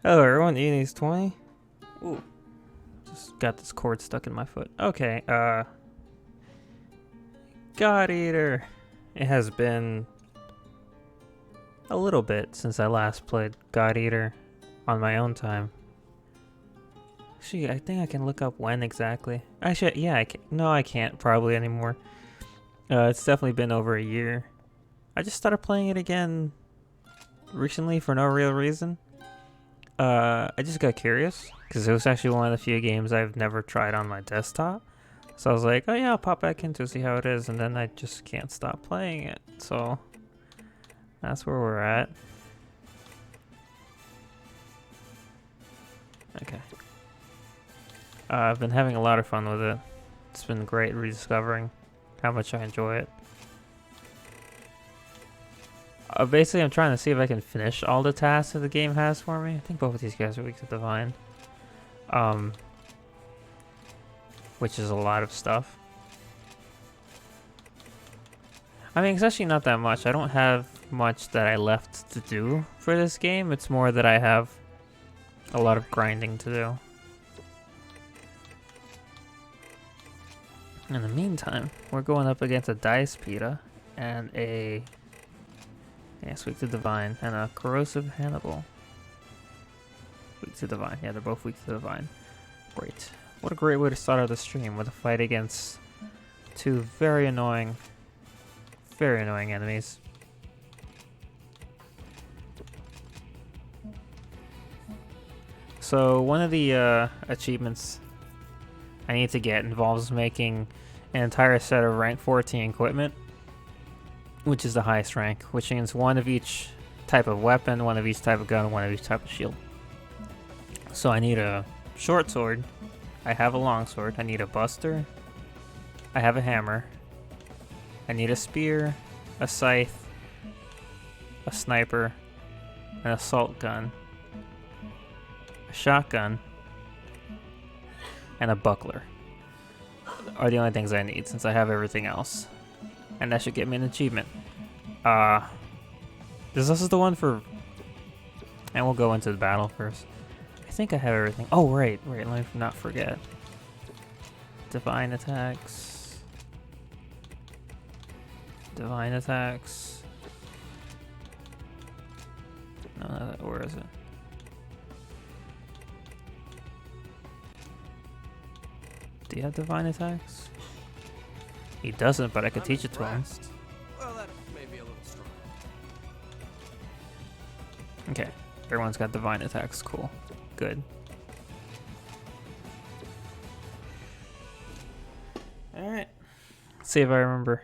Hello everyone, EATER 20. Ooh, just got this cord stuck in my foot. Okay, God Eater. It has been a little bit since I last played God Eater on my own time. Actually, I think I can look up when exactly. Actually, yeah, I can. No, I can't probably anymore. It's definitely been over a year. I just started playing it again recently for no real reason. I just got curious because it was actually one of the few games I've never tried on my desktop. So I was like, oh yeah, I'll pop back into see how it is, and then I just can't stop playing it. So that's where we're at. Okay. I've been having a lot of fun with it. It's been great rediscovering how much I enjoy it. Basically, I'm trying to see if I can finish all the tasks that the game has for me. I think both of these guys are weak to Divine. Which is a lot of stuff. I mean, it's actually not that much. I don't have much that I left to do for this game. It's more that I have a lot of grinding to do. In the meantime, we're going up against a Diaspeda and a... Yes, weak to Divine, and a Corrosive Hannibal. Weak to Divine. Yeah, they're both weak to Divine. Great. What a great way to start out the stream with a fight against two very annoying enemies. So one of the achievements I need to get involves making an entire set of rank 14 equipment, which is the highest rank, which means one of each type of weapon, one of each type of gun, one of each type of shield. So I need a short sword, I have a long sword, I need a buster, I have a hammer, I need a spear, a scythe, a sniper, an assault gun, a shotgun, and a buckler. Are the only things I need since I have everything else. And that should get me an achievement. This is the one for... And we'll go into the battle first. I think I have everything. Oh, right, let me not forget. Divine attacks. Divine attacks. No, where is it? Do you have divine attacks? He doesn't, but I could teach it to him. Well, that may be a little strong. Okay, everyone's got divine attacks. Cool, good. All right, let's see if I remember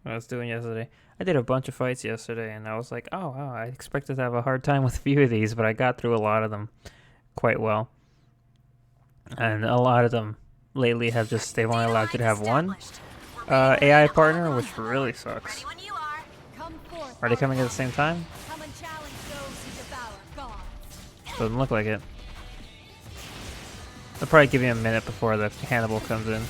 what I was doing yesterday. I did a bunch of fights yesterday, and I was like, oh wow, I expected to have a hard time with a few of these, but I got through a lot of them quite well. And a lot of them lately have just, they've only allowed you to have one AI partner, which really sucks. Are they coming at the same time? Doesn't look like it. They'll probably give you a minute before the Hannibal comes in.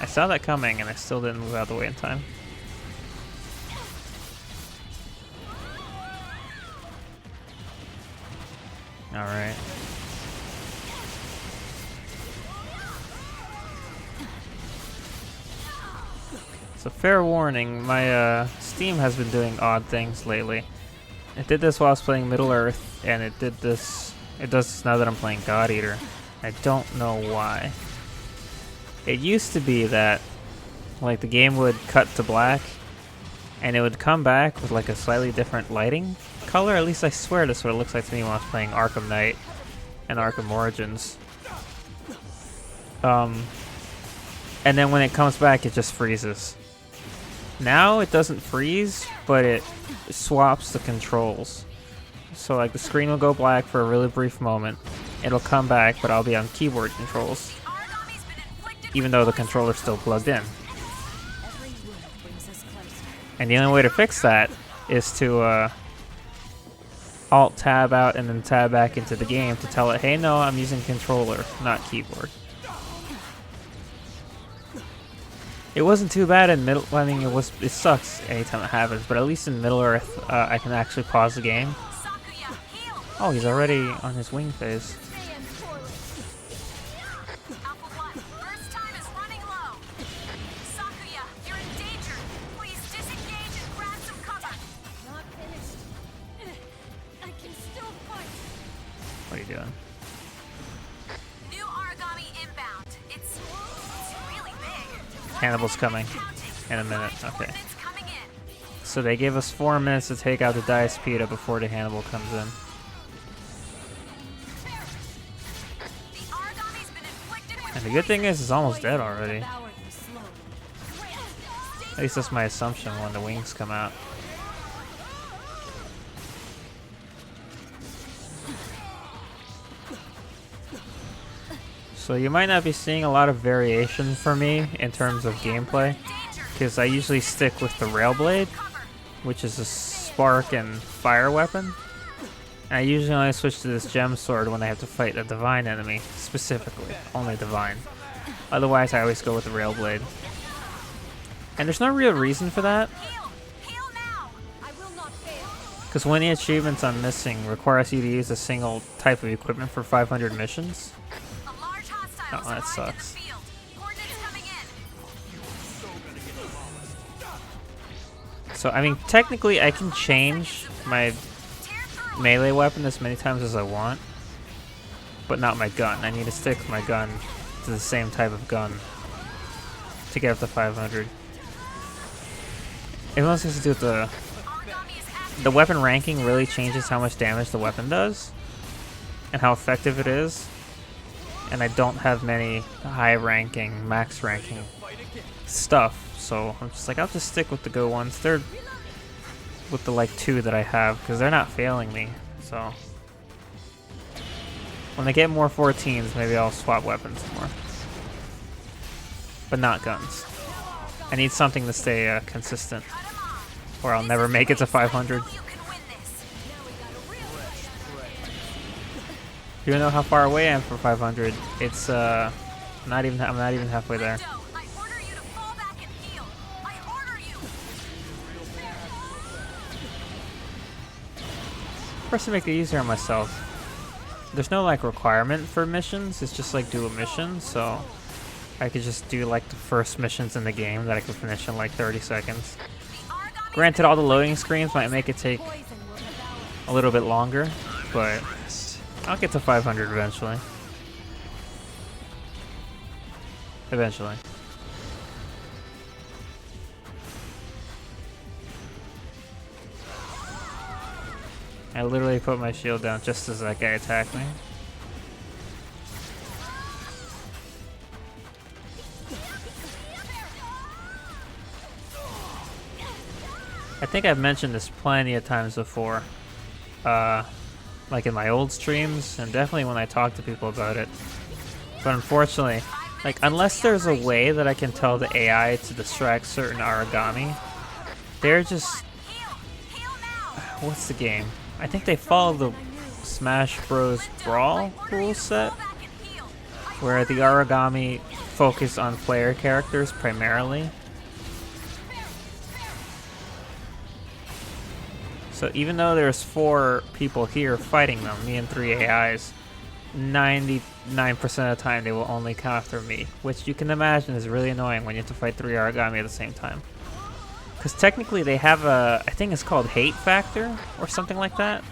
I saw that coming and I still didn't move out of the way in time. Alright. So fair warning, my Steam has been doing odd things lately. It did this while I was playing Middle Earth, and it does this now that I'm playing God Eater. I don't know why. It used to be that like the game would cut to black and it would come back with like a slightly different lighting color. At least I swear that's what it looks like to me when I was playing Arkham Knight and Arkham Origins. And then when it comes back, it just freezes. Now it doesn't freeze, but it swaps the controls. So like the screen will go black for a really brief moment. It'll come back, but I'll be on keyboard controls, even though the controller's still plugged in. And the only way to fix that is to Alt-tab out and then tab back into the game to tell it, hey, no, I'm using controller, not keyboard. It wasn't too bad in Middle. Well, I mean, it sucks anytime it happens, but at least in Middle Earth, I can actually pause the game. Oh, he's already on his wing phase. What are you doing? New origami inbound. It's really big. Hannibal's coming in a minute. Okay. It's coming in. So they gave us 4 minutes to take out the Diaspida before the Hannibal comes in. The origami's been inflicted with And the good thing is, it's almost dead already. At least that's my assumption when the wings come out. So you might not be seeing a lot of variation for me in terms of gameplay, because I usually stick with the Rail Blade, which is a spark and fire weapon. And I usually only switch to this gem sword when I have to fight a divine enemy, specifically, only divine. Otherwise, I always go with the Rail Blade. And there's no real reason for that, because one of the achievements I'm missing requires you to use a single type of equipment for 500 missions. Oh, that sucks. So, I mean, technically I can change my melee weapon as many times as I want, but not my gun. I need to stick my gun to the same type of gun to get up to 500. It mostly has to do with the weapon ranking really changes how much damage the weapon does and how effective it is. And I don't have many high ranking, max ranking stuff, so I'm just like, I'll just stick with the good ones. They're with the like 2 that I have, because they're not failing me. So when I get more 14s, maybe I'll swap weapons more, but not guns. I need something to stay consistent, or I'll never make it to 500. You don't know how far away I am for 500. It's I'm not even halfway there. First, to make it easier on myself, there's no like requirement for missions. It's just like do a mission, so I could just do like the first missions in the game that I could finish in like 30 seconds. Granted, all the loading screens might make it take a little bit longer, but I'll get to 500 eventually. Eventually. I literally put my shield down just as that guy attacked me. I think I've mentioned this plenty of times before. Like in my old streams, and definitely when I talk to people about it. But unfortunately, like, unless there's a way that I can tell the AI to distract certain origami, they're just... What's the game? I think they follow the Smash Bros. Brawl rule set, where the origami focus on player characters primarily. So even though there's 4 people here fighting them, me and 3 AIs, 99% of the time they will only come after me, which you can imagine is really annoying when you have to fight 3 origami at the same time. Because technically they have a, I think it's called hate factor or something like that,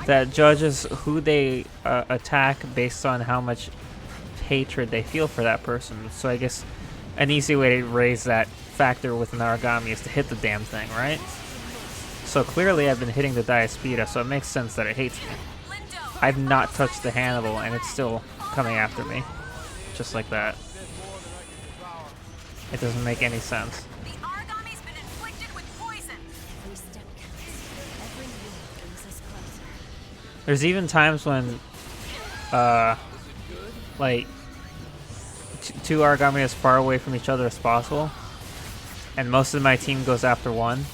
that judges who they attack based on how much hatred they feel for that person. So I guess an easy way to raise that factor with an origami is to hit the damn thing, right? So clearly I've been hitting the Diaspida, so it makes sense that it hates me. I've not touched the Hannibal and it's still coming after me. Just like that. It doesn't make any sense. The origami's been inflicted with poison. Every step counts. Every move brings us closer. There's even times when like 2 origami as far away from each other as possible, and most of my team goes after one.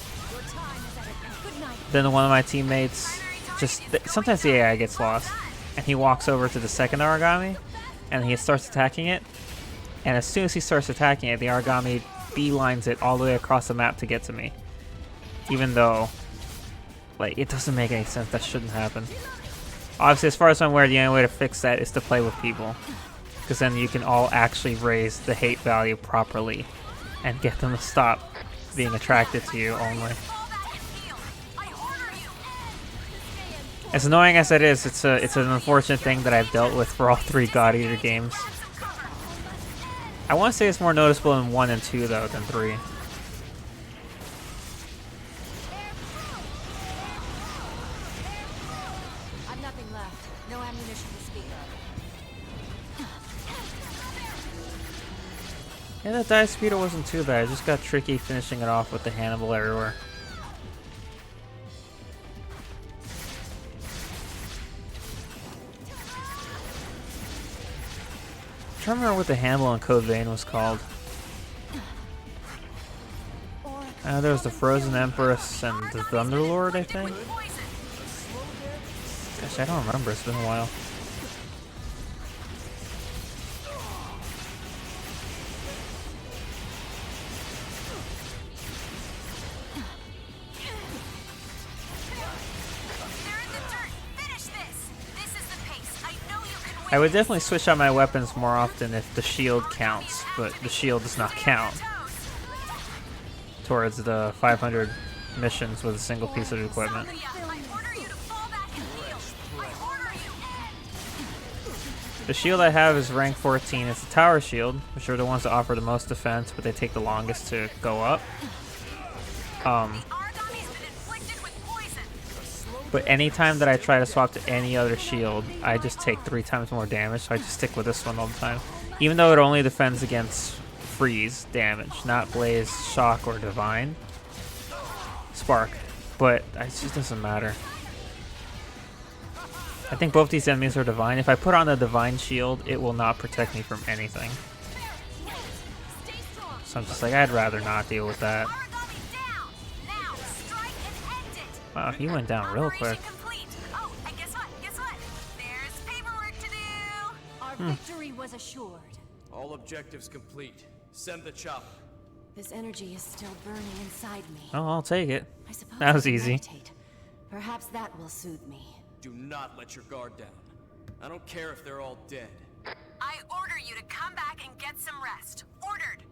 Then one of my teammates just sometimes the AI gets lost, and he walks over to the second origami, and he starts attacking it. And as soon as he starts attacking it, the origami beelines it all the way across the map to get to me. Even though, like, it doesn't make any sense. That shouldn't happen. Obviously, as far as I'm aware, the only way to fix that is to play with people. Because then you can all actually raise the hate value properly and get them to stop being attracted to you only. As annoying as it is, it's an unfortunate thing that I've dealt with for all 3 God Eater games. I want to say it's more noticeable in 1 and 2 though than 3. I've nothing left. No ammunition to speak of. Yeah, that dive speeder wasn't too bad. I just got tricky finishing it off with the Hannibal everywhere. I'm trying to remember what the Hannibal in Code Vein was called. There was the Frozen Empress and the Thunderlord, I think. Gosh, I don't remember. It's been a while. I would definitely switch out my weapons more often if the shield counts, but the shield does not count towards the 500 missions with a single piece of equipment. The shield I have is rank 14. It's a tower shield, which are the ones that offer the most defense, but they take the longest to go up. But anytime that I try to swap to any other shield, I just take 3 times more damage, so I just stick with this one all the time. Even though it only defends against freeze damage, not blaze, shock, or divine spark. But it just doesn't matter. I think both these enemies are divine. If I put on the divine shield, it will not protect me from anything. So I'm just like, I'd rather not deal with that. Wow, he went down real quick. Oh, and guess what? Guess what? There's paperwork to do. Our victory was assured. All objectives complete. Send the chopper. This energy is still burning inside me. Oh, I'll take it. I suppose That was I can easy. meditate. Perhaps that will soothe me. Do not let your guard down. I don't care if they're all dead. I order you to come back and get some rest. Ordered.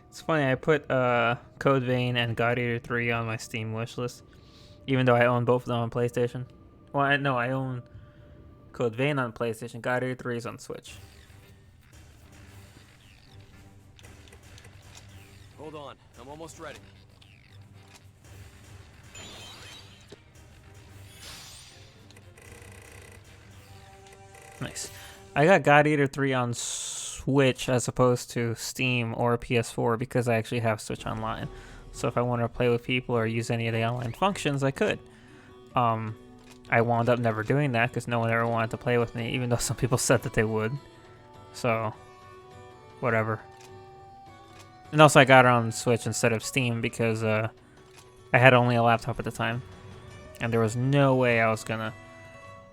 It's funny, I put Code Vein and God Eater 3 on my Steam wishlist, even though I own both of them on PlayStation. Well, I own Code Vein on PlayStation. God Eater 3 is on Switch. Hold on, I'm almost ready. Nice. I got God Eater 3 on Switch as opposed to Steam or PS4 because I actually have Switch Online. So if I wanted to play with people or use any of the online functions, I could. I wound up never doing that because no one ever wanted to play with me, even though some people said that they would. So, whatever. And also I got it on Switch instead of Steam because I had only a laptop at the time. And there was no way I was gonna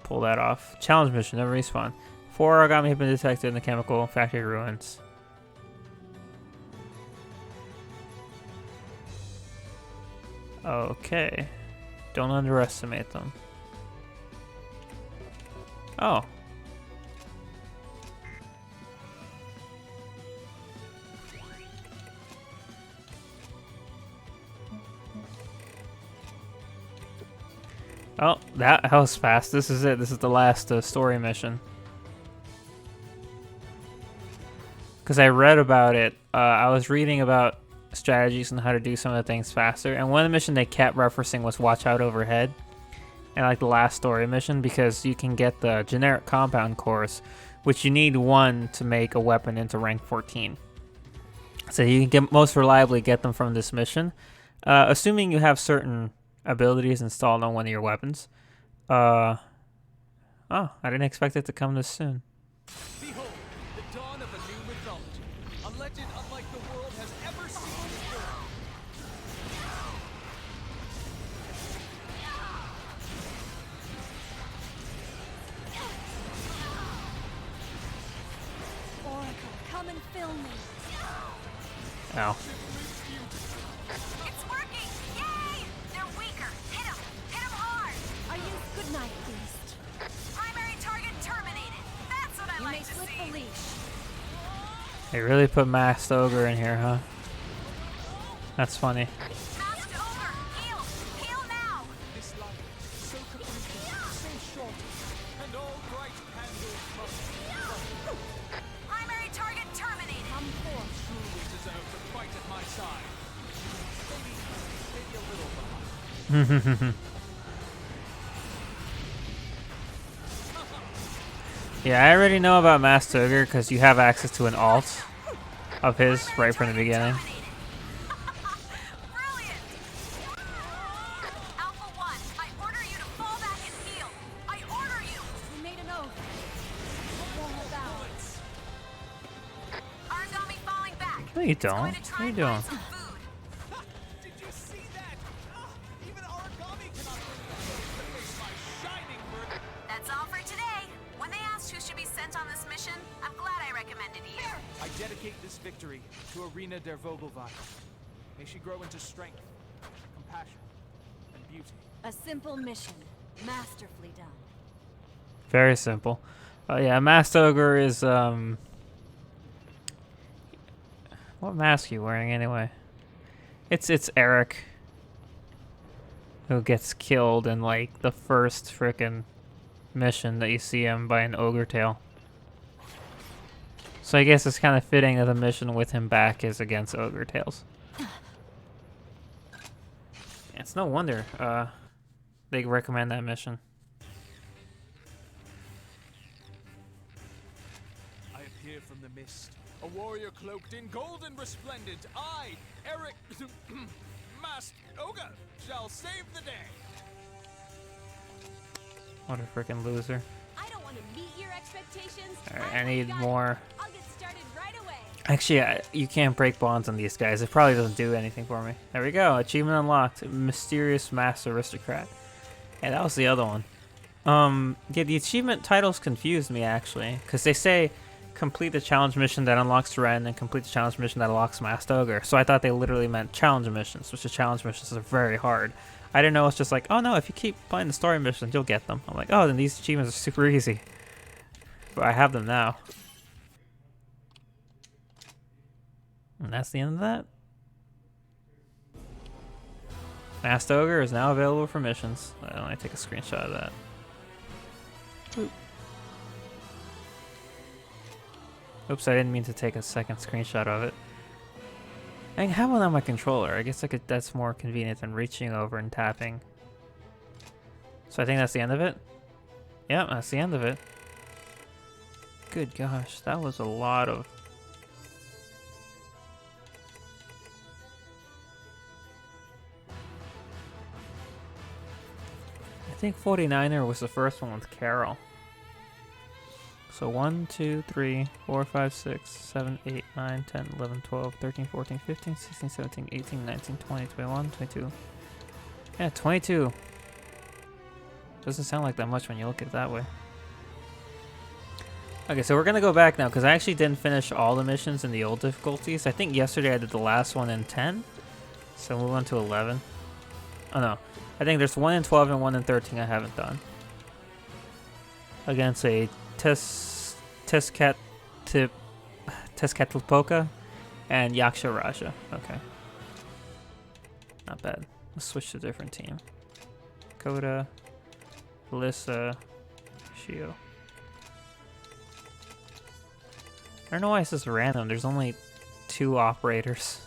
pull that off. Challenge mission, never respawn. 4 origami have been detected in the chemical factory ruins. Okay. Don't underestimate them. Oh. Oh, that was fast. This is it. This is the last story mission. Because I read about it. I was reading about strategies and how to do some of the things faster. And one of the missions they kept referencing was watch out overhead. And like the last story mission, because you can get the generic compound cores, which you need 1 to make a weapon into rank 14. So you can most reliably get them from this mission. Assuming you have certain abilities installed on one of your weapons. Oh, I didn't expect it to come this soon. Behold, the dawn of a new mythology. A legend unlike the world has ever seen before. Come and fill me. Ow. It's working! Yay! They're weaker. Hit them! Hit them hard! I use good night, beast. Primary target terminated. That's what I like to see. You may slip the leash. They really put Masked Ogre in here, huh? That's funny. Masked Ogre, heal! Heal now! This light, so capricious, so short, and all bright candles must Primary target terminated. Come forth. truly deserve to fight at my side. Maybe a little behind. Yeah, I already know about Masked Ogre because you have access to an alt of his right from the beginning. Brilliant! Alpha 1, I order you to fall back and heal. I order you! We made an oath. Aragami falling back. No, you It's don't. going to What try are you and doing? find some food. Did you see that? Even origami cannot face my shining bird. That's all for today. When they asked who should be sent on this mission, I'm glad I recommended you. I dedicate this victory to Arena der Vogelweide. May she grow into strength, compassion, and beauty. A simple mission, masterfully done. Very simple. Yeah, Masked Ogre is what mask are you wearing anyway? It's Eric who gets killed in like the first frickin' mission that you see him by an ogre tail. So I guess it's kind of fitting that the mission with him back is against ogre tails. It's no wonder they recommend that mission. I appear from the mist, a warrior cloaked in gold and resplendent. I, Eric, Masked Ogre, shall save the day. What a frickin' loser. I don't want to meet your expectations. Alright, I need more. I'll get started right away. Actually, you can't break bonds on these guys. It probably doesn't do anything for me. There we go. Achievement unlocked. Mysterious Master Aristocrat. Yeah, that was the other one. Yeah, the achievement titles confused me, actually. Because they say, complete the challenge mission that unlocks Ren and complete the challenge mission that unlocks Masked Ogre. So I thought they literally meant challenge missions, which the challenge missions are very hard. I didn't know it's just like, oh no, if you keep playing the story missions, you'll get them. I'm like, oh, then these achievements are super easy. But I have them now. And that's the end of that. Masked Ogre is now available for missions. Let me take a screenshot of that. Oop. Oops, I didn't mean to take a second screenshot of it. I have one on my controller. I guess that's more convenient than reaching over and tapping. So I think that's the end of it. Yep, that's the end of it. Good gosh, that was a lot of... I think 49er was the first one with Carol. So 1, 2, 3, 4, 5, 6, 7, 8, 9, 10, 11, 12, 13, 14, 15, 16, 17, 18, 19, 20, 21, 22. Yeah, 22. Doesn't sound like that much when you look at it that way. Okay, so we're going to go back now because I actually didn't finish all the missions in the old difficulties. I think yesterday I did the last one in 10. So move on to 11. Oh no. I think there's 1 in 12 and 1 in 13 I haven't done. Against a Tezcatlipoca and Yaksha Raja. Okay. Not bad. Let's switch to a different team. Koda, Alyssa, Shio. I don't know why it's just random. There's only 2 operators.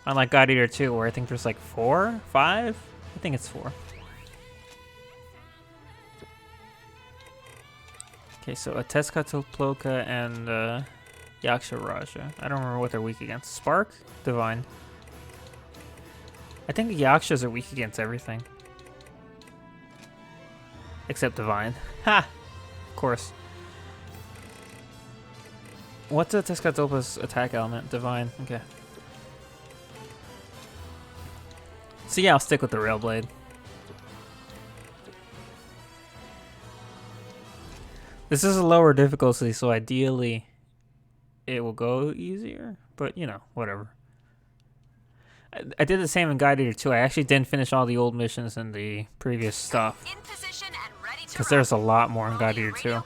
Unlike God Eater 2, where I think there's like 4, 5? I think it's 4. Okay, so a Tezcatlipoca and Yaksha Raja. I don't remember what they're weak against. Spark? Divine. I think the Yakshas are weak against everything. Except Divine. Ha! Of course. What's a Tezcatlipoca's attack element? Divine. Okay. So yeah, I'll stick with the Rail Blade. This is a lower difficulty, so ideally it will go easier. But, you know, whatever. I did the same in God Eater 2. I actually didn't finish all the old missions in the previous stuff. Because there's a lot more in God Eater 2.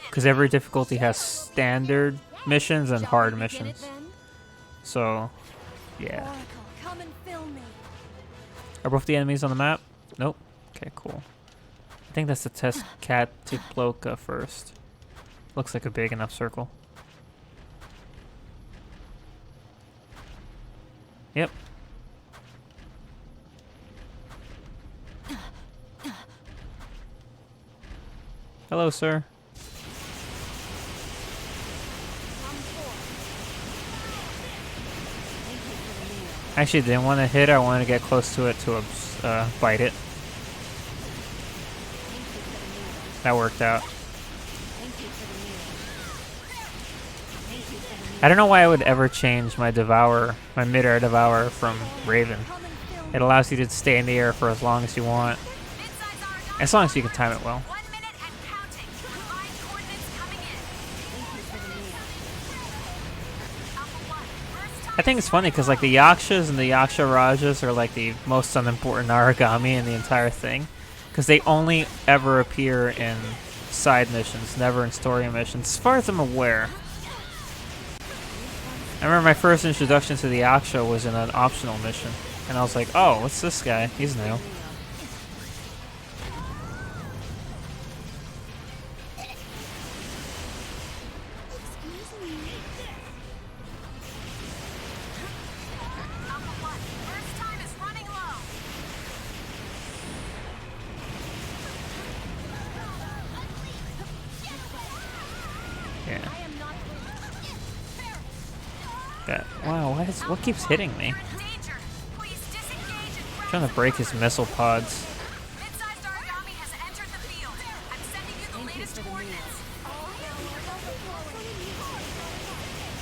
Because every difficulty has standard missions and hard missions. So, yeah. Are both the enemies on the map? Nope. Okay, cool. I think that's the test cat to Ploka first. Looks like a big enough circle. Yep. Hello, sir. Actually, didn't want to hit it. I wanted to get close to it to bite it. That worked out. I don't know why I would ever change my Devour, my mid-air Devour from Raven. It allows you to stay in the air for as long as you want. As long as you can time it well. I think it's funny because like the Yakshas and the Yaksha Rajas are like the most unimportant Aragami in the entire thing. Because they only ever appear in side missions, never in story missions, as far as I'm aware. I remember my first introduction to the Yaksha was in an optional mission. And I was like, oh, what's this guy? He's new. Wow, what keeps hitting me? I'm trying to break his missile pods.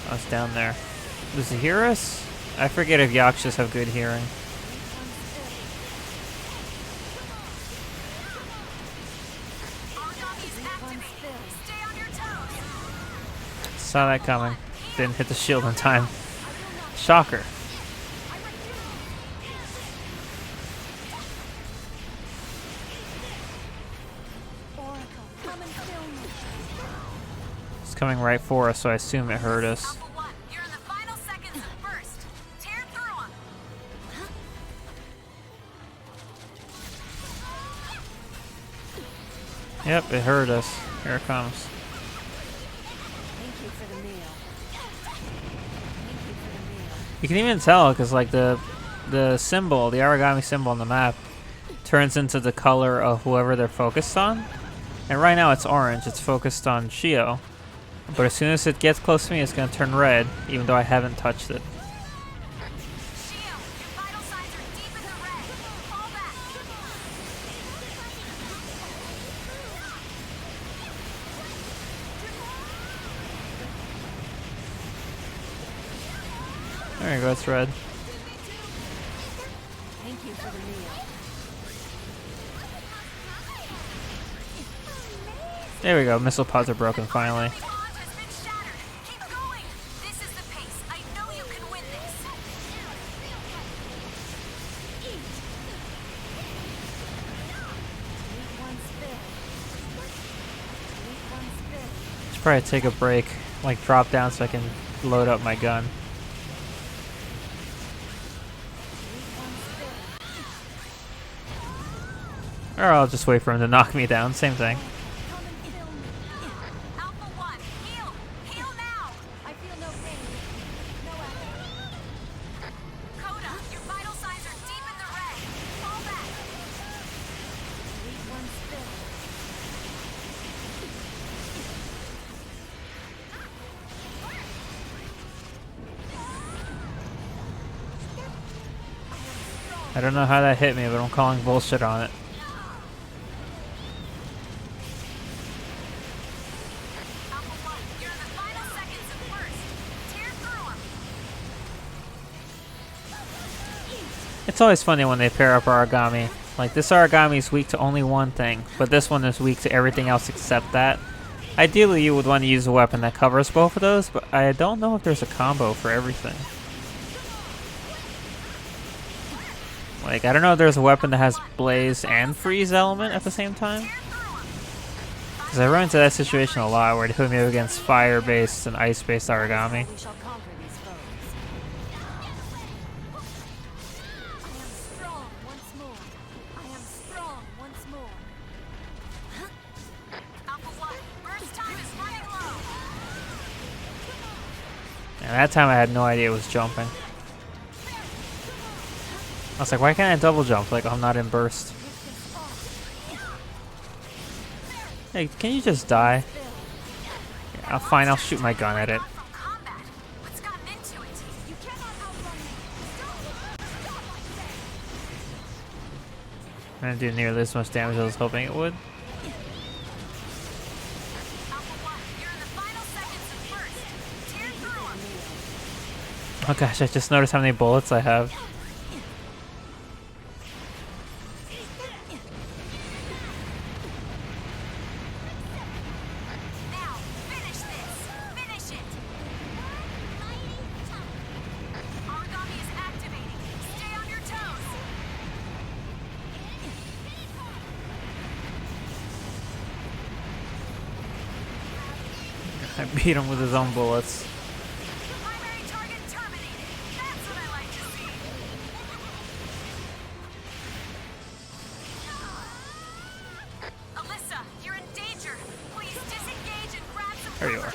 I was down there. Does he hear us? I forget if Yakshas have good hearing. Saw that coming. Didn't hit the shield in time. Shocker. It's coming right for us, so I assume it hurt us. Yep, it hurt us. Here it comes. You can even tell because like the symbol, the origami symbol on the map turns into the color of whoever they're focused on. And right now it's orange, it's focused on Shio. But as soon as it gets close to me, it's going to turn red, even though I haven't touched it. There you go, it's red. Thank you for the meal. There we go, missile pods are broken finally. Should probably take a break, like drop down so I can load up my gun. Or I'll just wait for him to knock me down, same thing. I don't know how that hit me, but I'm calling bullshit on it. It's always funny when they pair up origami. Like, this origami is weak to only one thing, but this one is weak to everything else except that. Ideally, you would want to use a weapon that covers both of those, but I don't know if there's a combo for everything. Like, I don't know if there's a weapon that has blaze and freeze element at the same time. Because I run into that situation a lot where they put me up against fire-based and ice-based origami. We shall conquer these foes. I am strong once more. I am strong once more. Alpha 1, burst time is running low. And that time I had no idea it was jumping. I was like, why can't I double jump? Like, I'm not in burst. Hey, can you just die? Yeah, fine, I'll shoot my gun at it. I didn't do nearly as much damage as I was hoping it would. Oh gosh, I just noticed how many bullets I have. I beat him with his own bullets. Primary target terminated. That's what I like to see. Alyssa, you're in danger. Please disengage and grab some There you are. An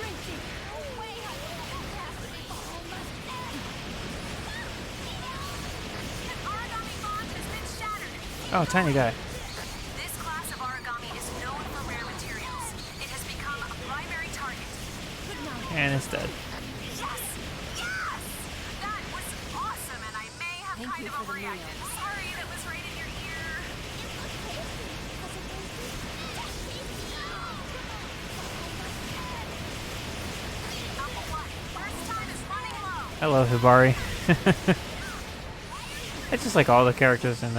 origami bond has been shattered. Oh, tiny guy. This class of origami is known for rare materials. It has become a primary target. And it's dead. Yes! Yes! That was awesome, and I may have kind of overreacted. Sorry, that was right in your ear. Alpha 1, first time is running low. I love Hibari. I just like all the characters in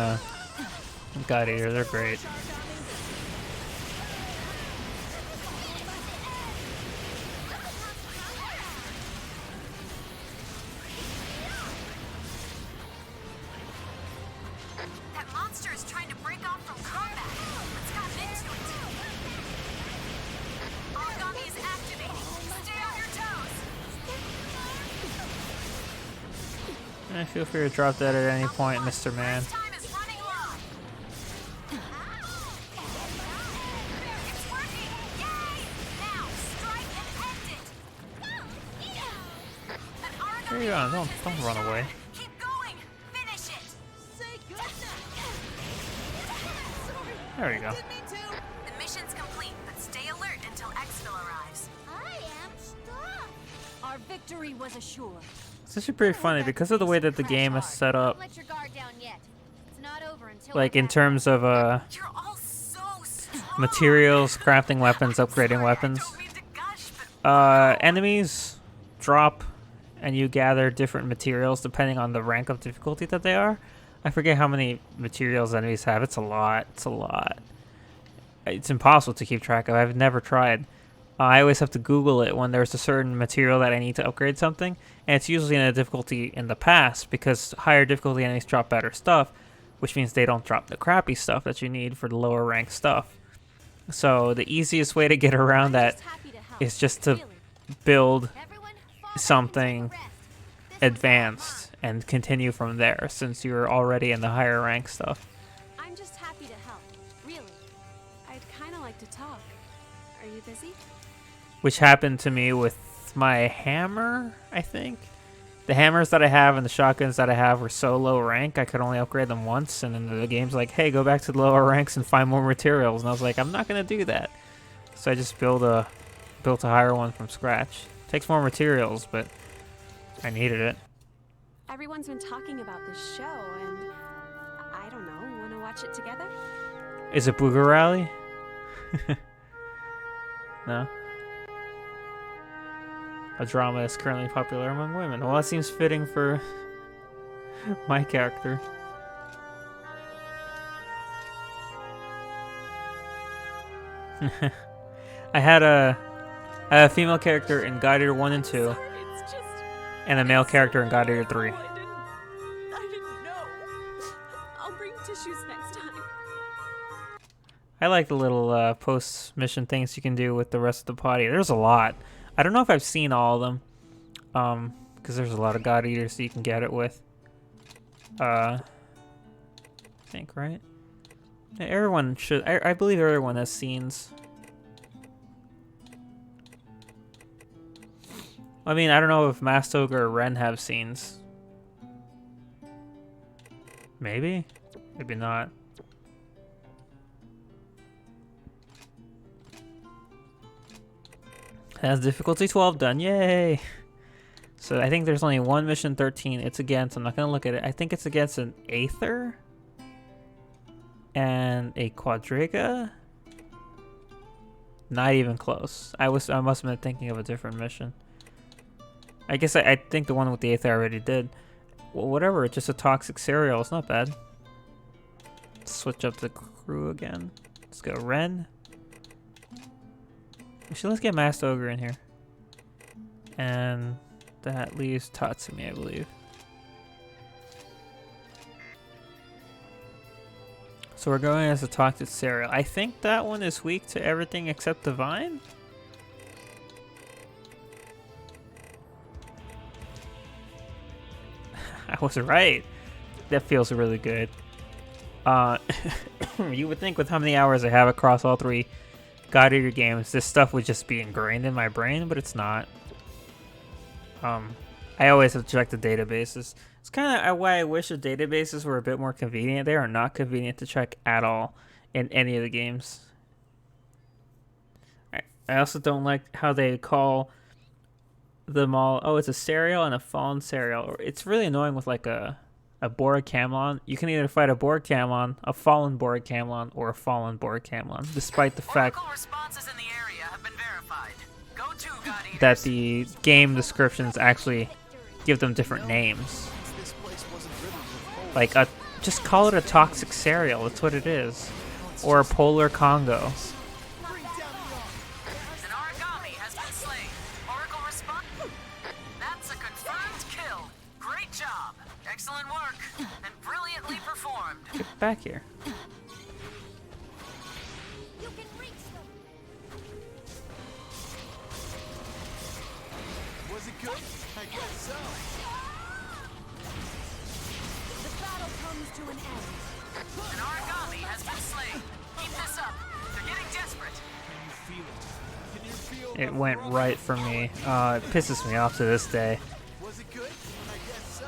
God Eater, they're great. That monster is trying to break off from combat. Let's got into it. Origami is activating. Stay on your toes. Feel free to drop that at any point, Mr. Man. Time is running low. It's working. Yay! Now strike and end it. An origami There you go. Don't run away. Keep going. Finish it. There you go. The mission's complete, but stay alert until exfil arrives. I am stuck. Our victory was assured. It's actually pretty funny because of the way that the game is set up. Let your guard down yet. It's not over until Like in terms of You're all so strong. materials, crafting weapons, upgrading weapons. I don't mean to gush, but Enemies drop and you gather different materials depending on the rank of difficulty that they are. I forget how many materials enemies have. It's a lot. It's a lot. It's impossible to keep track of. I've never tried. I always have to Google it when there's a certain material that I need to upgrade something, and it's usually in a difficulty in the past because higher difficulty enemies drop better stuff, which means they don't drop the crappy stuff that you need for the lower rank stuff. So the easiest way to get around that is just to build something advanced and continue from there since you're already in the higher rank stuff. I'm just happy to help. Really. I'd kind of like to talk. Are you busy? Which happened to me with my hammer, I think. The hammers that I have and the shotguns that I have were so low rank, I could only upgrade them once, and then the game's like, hey, go back to the lower ranks and find more materials. And I was like, I'm not going to do that. So I just built a higher one from scratch. Takes more materials, but I needed it. Everyone's been talking about this show, and I don't know, want to watch it together? Is it Booger Rally? No? A drama is currently popular among women. Well, that seems fitting for my character. I had I have a female character in God Eater 1 and 2, It's just. and a male character in God Eater 3. I didn't know. I'll bring tissues next time. I like the little post-mission things you can do with the rest of the party. There's a lot. I don't know if I've seen all of them, because there's a lot of God Eaters that you can get it with. I think, right? Yeah, everyone should. I believe everyone has scenes. I mean, I don't know if Mastoga or Ren have scenes. Maybe? Maybe not. Has difficulty 12 done. Yay! So I think there's only one mission 13. It's against, I'm not going to look at it. I think it's against an Aether and a Quadriga. Not even close. I must have been thinking of a different mission. I guess I think the one with the Aether I already did. Well, whatever, it's just a toxic cereal. It's not bad. Switch up the crew again. Let's go Ren. Actually, let's get Masked Ogre in here. And that leaves Tatsumi, I believe. So we're going as a toxic cereal. I think that one is weak to everything except Divine. I was right. That feels really good. You would think with how many hours I have across all three God Eater games, this stuff would just be ingrained in my brain, but it's not. I always have to check the databases. It's kind of why I wish the databases were a bit more convenient. They are not convenient to check at all in any of the games. I also don't like how they call them all, oh, it's a cereal and a fallen cereal. It's really annoying with like a Borg Camlon. You can either fight a Borg Camlon, a fallen Borg Camlon, or a fallen Borg Camlon, despite the fact responses in the area have been verified. Go to God Eaters. that the game descriptions actually give them different names. Like, just call it a toxic cereal, that's what it is. Or a polar Congo. An origami has been slain. Oracle response. That's a confirmed kill. Great job. Excellent work. And brilliantly performed. Get back here. You can reach them. Was it good? I guess so. The battle comes to an end. An origami has been slain. Keep this up. They're getting desperate. Can you feel it? Can you feel It the went brotherhood? right for me. It pisses me off to this day. Was it good? I guess so.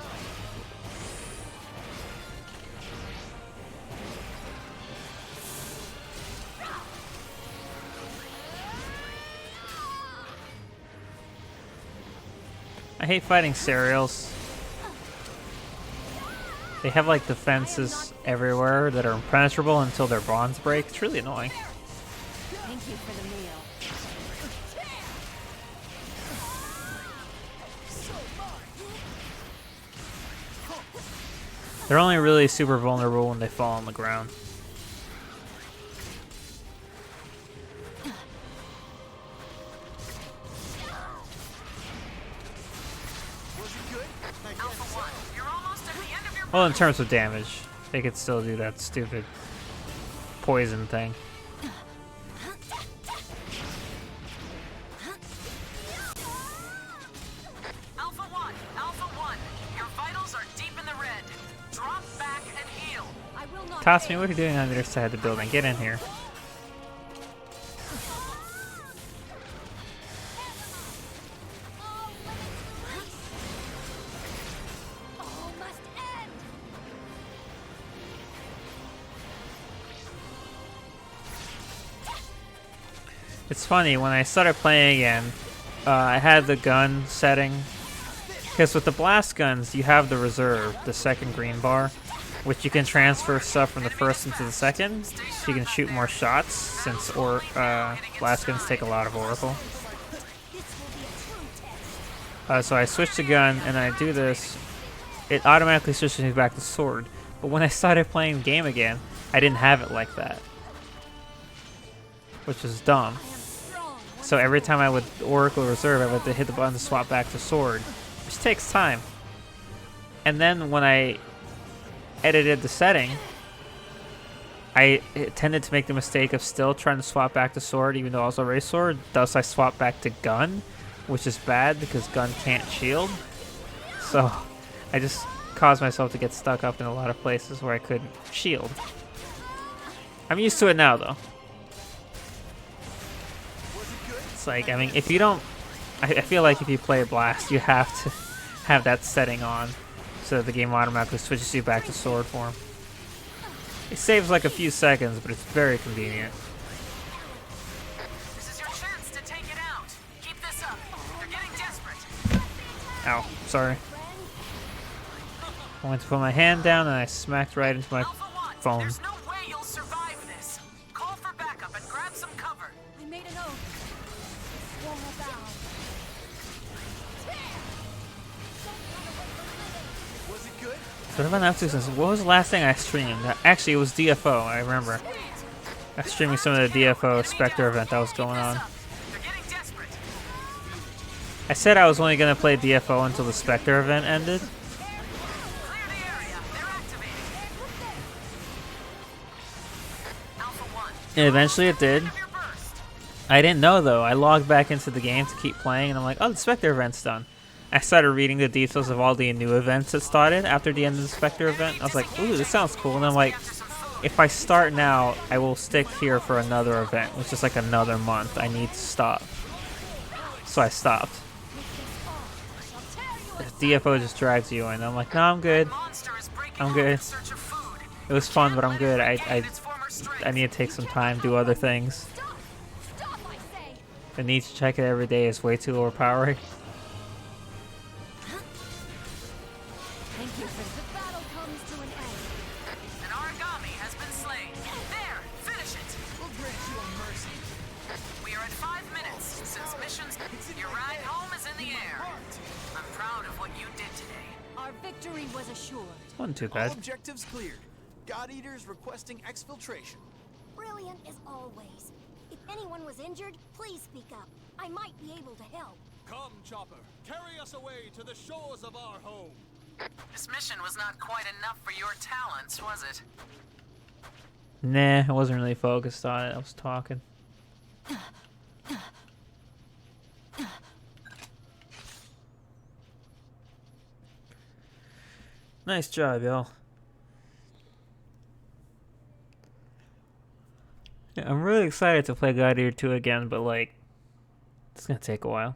I hate fighting cereals. They have like defenses everywhere that are impenetrable until their bonds break. It's really annoying. Thank you for the meal. They're only really super vulnerable when they fall on the ground. Was it good? I guess Alpha so. 1, you're almost at the end of your Well, in terms of damage, they could still do that stupid poison thing. Alpha 1, your vitals are deep in the red. Drop back and heal. I will not. Toss me, fail. what are you doing on the other side of the building? Get in here. All must end. It's funny, when I started playing again, I had the gun setting. Because with the blast guns, you have the reserve, the second green bar, which you can transfer stuff from the first into the second, so you can shoot more shots, since blast guns take a lot of Oracle. This will be a true test. So I switch the gun, and I do this, it automatically switches me back to sword. But when I started playing the game again, I didn't have it like that. Which is dumb. I am strong. So every time I would Oracle Reserve, I would have to hit the button to swap back to Sword, which takes time. And then when I edited the setting, I tended to make the mistake of still trying to swap back to Sword even though I was already Sword. Thus I swapped back to Gun, which is bad because Gun can't shield. So I just caused myself to get stuck up in a lot of places where I couldn't shield. I'm used to it now though. It's like, I mean, if you don't, I feel like if you play Blast, you have to have that setting on so that the game automatically switches you back to Sword form. It saves like a few seconds, but it's very convenient. This is your chance to take it out. Keep this up. They're getting desperate. Ow, sorry. I went to put my hand down and I smacked right into my Alpha 1, phone. there's no way you'll survive this. Call for backup and grab some cover. I made an oath. Swore a vow. Was it good? What have I been up to since? What was the last thing I streamed? Actually, it was DFO. I remember. I was streaming some of the DFO Spectre event that was going on. They're getting desperate. I said I was only gonna play DFO until the Spectre event ended. Clear the area. They're activating. Alpha 1. And eventually it did. Of your burst. I didn't know though. I logged back into the game to keep playing, and I'm like, oh, the Spectre event's done. I started reading the details of all the new events that started after the end of the Spectre event. I was like, ooh, this sounds cool. And I'm like, if I start now, I will stick here for another event, which is like another month. I need to stop. So I stopped. DFO just drags you in. I'm like, no, I'm good. Monster is breaking I'm out good. in search of food. It was fun, but I'm good. Regain its former strength. I need to take some time, do other things. Stop! Stop, I say! The need to check it every day is way too overpowering. Thank you for the battle comes to an end. An origami has been slain. There, finish it. We'll grant you a mercy. We are at 5 minutes since missions. Your ride home is in the air. I'm proud of what you did today. Our victory was assured. Wasn't too All bad. objectives cleared. God Eaters requesting exfiltration. Brilliant as always. If anyone was injured, please speak up. I might be able to help. Come, Chopper. Carry us away to the shores of our home. This mission was not quite enough for your talents, was it? Nah, I wasn't really focused on it. I was talking. Nice job, y'all. Yeah, I'm really excited to play God Eater 2 again, but like, it's gonna take a while.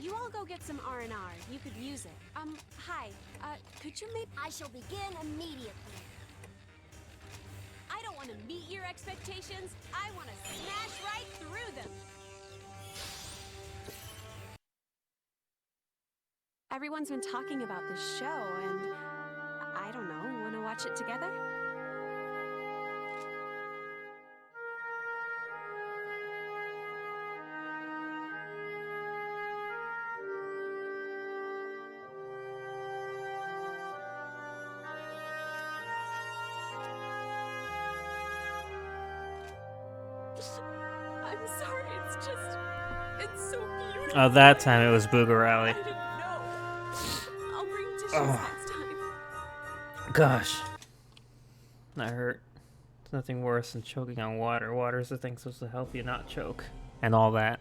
You all go get some R&R. You could use it. Hi. Could you maybe... I shall begin immediately. I don't want to meet your expectations. I want to smash right through them. Everyone's been talking about this show, and I don't know. Want to watch it together? I'm sorry, it's so beautiful. Oh, that time it was Booger I Rally. didn't know. I'll bring tissues next time. Gosh. That hurt. There's nothing worse than choking on water. Water is the thing supposed to help you not choke. and all that.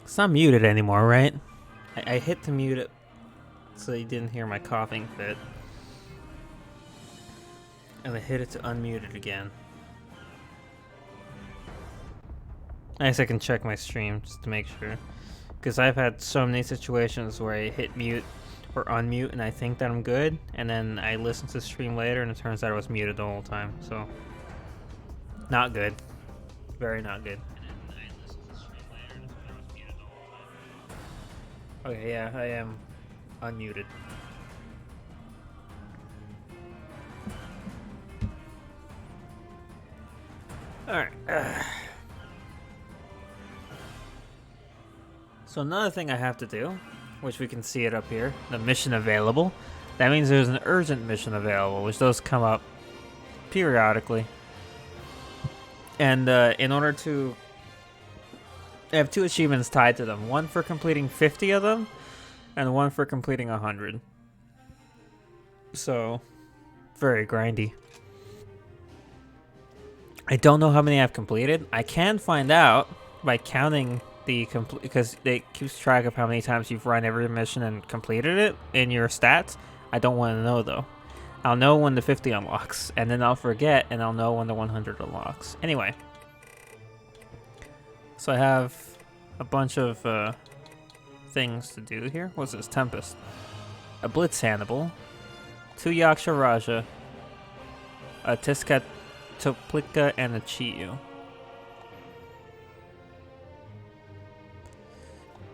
It's not muted anymore, right? I hit to mute it so you didn't hear my coughing fit. And I hit it to unmute it again. I guess I can check my stream just to make sure. Because I've had so many situations where I hit mute or unmute and I think that I'm good. And then I listen to the stream later and it turns out I was muted the whole time. So, not good. Very not good. Okay, yeah, I am unmuted. Alright. So another thing I have to do, which we can see it up here, the mission available. That means there's an urgent mission available, which those come up periodically. And in order to... I have 2 achievements tied to them. One for completing 50 of them, and one for completing 100. So, very grindy. I don't know how many I've completed. I can find out by counting the because it keeps track of how many times you've run every mission and completed it in your stats. I don't want to know though. I'll know when the 50 unlocks, and then I'll forget, and I'll know when the 100 unlocks. Anyway. So I have a bunch of things to do here. What's this? Tempest. A Blitz Hannibal. 2 Yaksha Raja. A Tezcatlipoca and a Chiyu.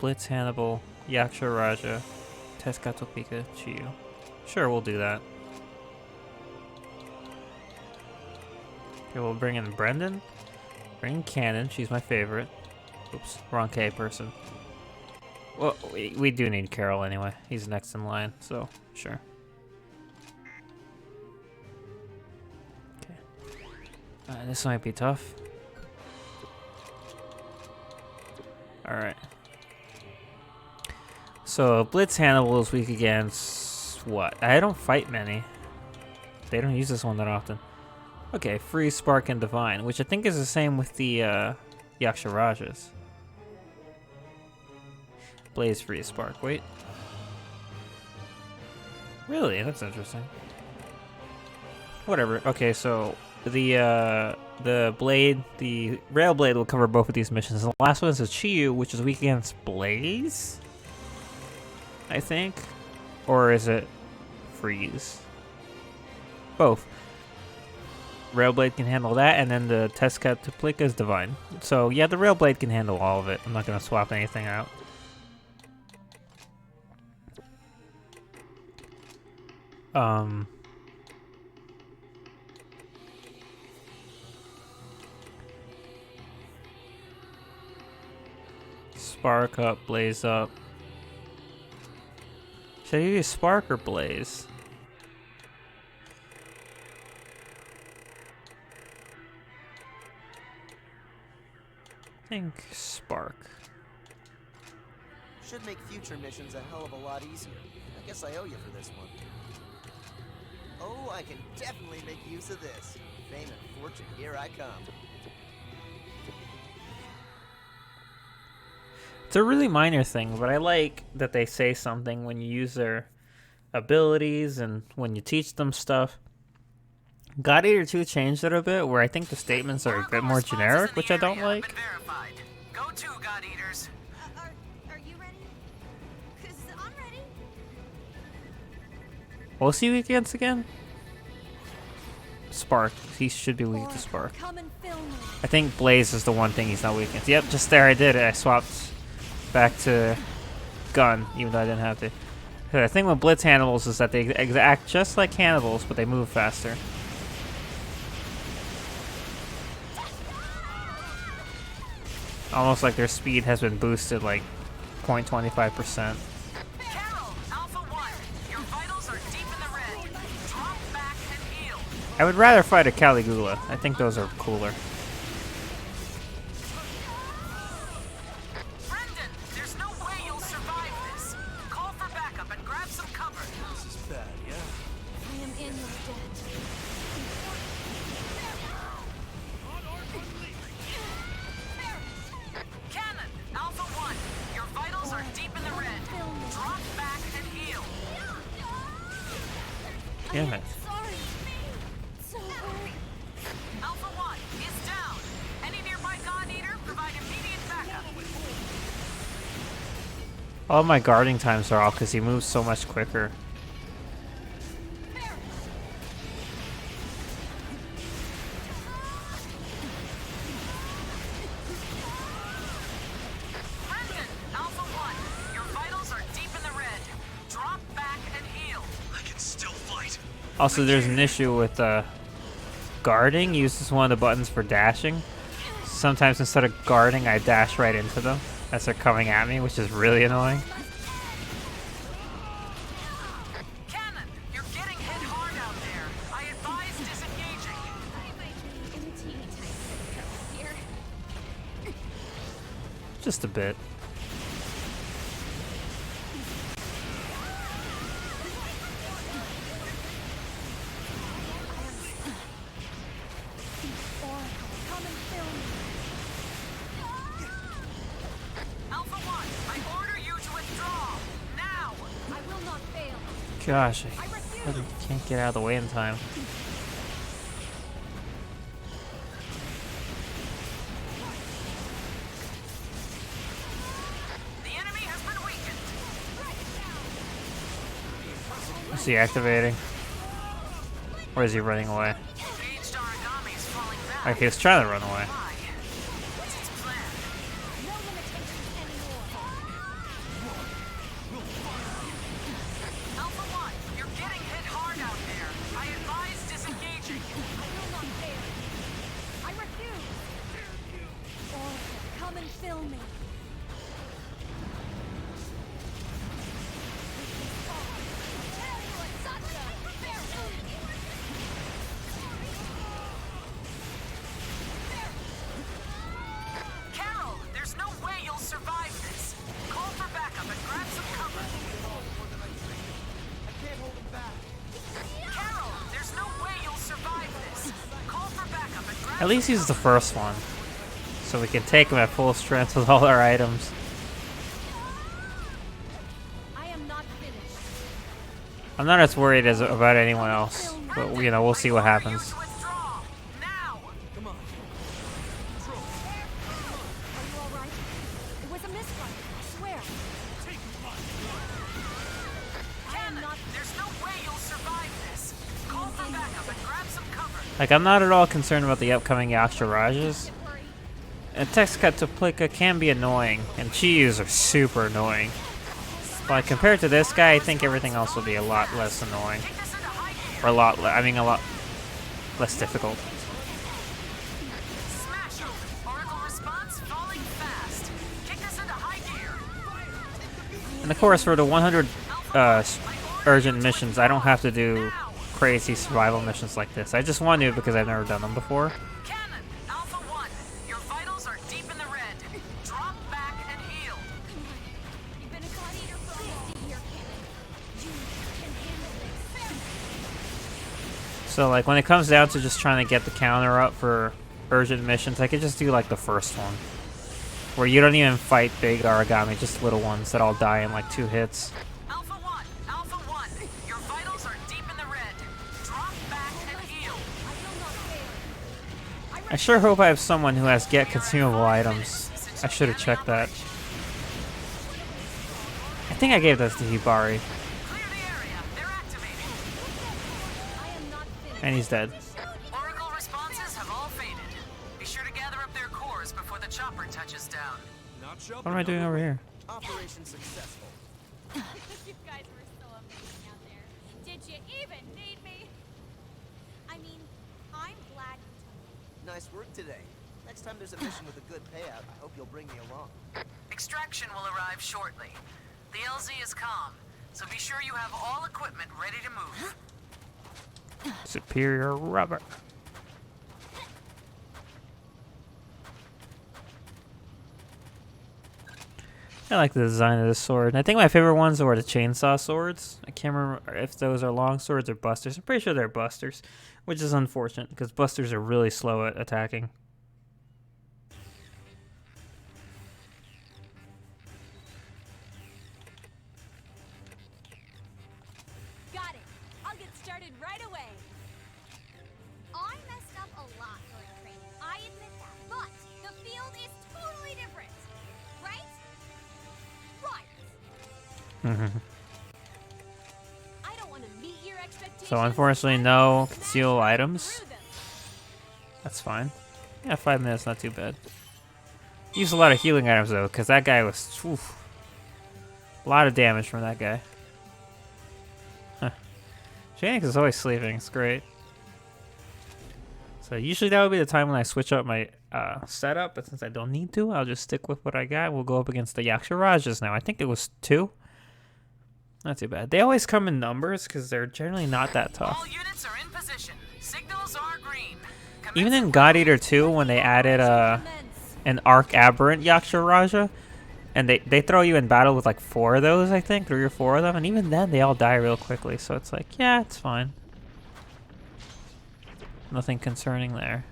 Blitz Hannibal, Yaksha Raja, Tezcatlipoca, Chiyu. Sure, we'll do that. Okay, we'll bring in Brendan. Bring in Cannon, she's my favorite. Oops, wrong K person. Well, we do need Carol anyway. He's next in line, so sure. Okay. This might be tough. Alright. So, Blitz Hannibal is weak against what? I don't fight many. They don't use this one that often. Okay, Freeze, Spark, and Divine, which I think is the same with the Yaksha Rajas. Blaze, Freeze, Spark. Wait. Really? That's interesting. Whatever. Okay, so the blade, the rail blade will cover both of these missions. The last one is a Chiyu, which is weak against Blaze, I think, or is it Freeze? Both. Railblade can handle that, and then the Tezcatlipoca is Divine. So yeah, the Railblade can handle all of it. I'm not gonna swap anything out. Spark up, Blaze up. Should I use Spark or Blaze? I think Spark. Should make future missions a hell of a lot easier. I guess I owe you for this one. Oh, I can definitely make use of this. Fame and fortune, here I come. It's a really minor thing, but I like that they say something when you use their abilities and when you teach them stuff. God Eater 2 changed it a bit, where I think the statements are a bit more generic, which I don't like. Go to God Eaters. Are you ready? 'Cause I'm ready. What's he weak against again? Spark. He should be weak to Spark. Come and fill me. I think Blaze is the one thing he's not weak against. Yep, just there I did it. I swapped back to Gun, even though I didn't have to. The thing with Blitz Hannibals is that they act just like Hannibals, but they move faster. Almost like their speed has been boosted like 0.25%. Carol, Alpha 1, your vitals are deep in the red. Drop back and heal. I would rather fight a Caligula. I think those are cooler. Brendan, there's no way you'll survive this. Call for backup and grab some cover. This is Damn it. Sorry. So Alpha 1 is down. Any nearby God Eater, provide immediate backup. All my guarding times are off because he moves so much quicker. Brendan, Alpha 1, your vitals are deep in the red. Drop back and heal. I can still fight. Also, there's an issue with guarding. Uses one of the buttons for dashing. Sometimes instead of guarding, I dash right into them as they're coming at me, which is really annoying. Cannon, you're getting hit hard out there. I advise disengaging. I might be in a teeny tiny bit of trouble here. Just a bit. Oracle, come and fill me. Alpha 1, I order you to withdraw. Now. I will not fail. Gosh, I I refuse. can't get out of the way in time. The enemy has been weakened. Is he activating? Or is he running away? Engaged origami is falling back. Okay, he's trying to run away. Why? What's its plan? No limitations anymore. Alpha 1, you're getting hit hard out there. I advise disengaging. I will not fail. I refuse. Oracle, come and fill me. Carol, there's no way you'll survive this. Call for backup and grab some cover. I can't hold him back. Carol, there's no way you'll survive this. Call for backup and grab At least he's the first one. So we can take him at full strength with all our items. I am not finished. I'm not as worried as about anyone else. But, you know, we'll see what happens. to withdraw. Now. Come on. Are you all right? It was a misfire, I swear. I am not. There's no way you'll survive this. Call for backup and grab some cover. Like, I'm not at all concerned about the upcoming Yaksha Worry. And text cut to Plika can be annoying, and Chiyus are super annoying. But compared to this guy, I think everything else will be a lot less annoying. Take this into high gear. Or a lot less difficult. Smash it. Oracle response falling fast. Kick this into high gear. And of course, for the 100 urgent missions, I don't have to do crazy survival missions like this. I just want to because I've never done them before. Cannon, Alpha 1, your vitals are deep in the red. Drop back and heal. You've been a god eater for almost a year, Cannon. You can handle this. So, like, when it comes down to just trying to get the counter up for urgent missions, I could just do, like, the first one. Where you don't even fight big origami, just little ones that all die in, like, 2 hits. Alpha 1, your vitals are deep in the red. Drop back and heal. I will not fail. I sure hope I have someone who has get consumable items. I should have checked that. I think I gave that to Hibari. Clear the area. They're activating. I am not finished. And he's dead. Oracle responses have all faded. Be sure to gather up their cores before the chopper touches down. Not sure. What am I doing over here? Operation successful. You guys were so amazing out there. Did you even need me? I mean, I'm glad you took me. Nice work today. Next time there's a mission with a good payout, I hope you'll bring me along. Extraction will arrive shortly. The LZ is calm, so be sure you have all equipment ready to move. Superior rubber. I like the design of this sword. I think my favorite ones were the chainsaw swords. I can't remember if those are long swords or busters. I'm pretty sure they're busters, which is unfortunate because busters are really slow at attacking. Got it. I'll get started right I don't want to meet your expectations. So unfortunately, no conceal items. That's fine. Yeah, 5 minutes, not too bad. Used a lot of healing items though, because that guy was oof, a lot of damage from that guy. Huh. Shanix is always sleeping. It's great. So usually that would be the time when I switch up my setup, but since I don't need to, I'll just stick with what I got. We'll go up against the Yaksharajas now. I think it was 2. Not too bad. They always come in numbers because they're generally not that tough. All units are in position. Signals are green. Even in God Eater 2, when they added an Arc Aberrant Yaksharaja, and they throw you in battle with like 4 of those, I think, 3 or 4 of them, and even then they all die real quickly, so it's like, yeah, it's fine. Nothing concerning there.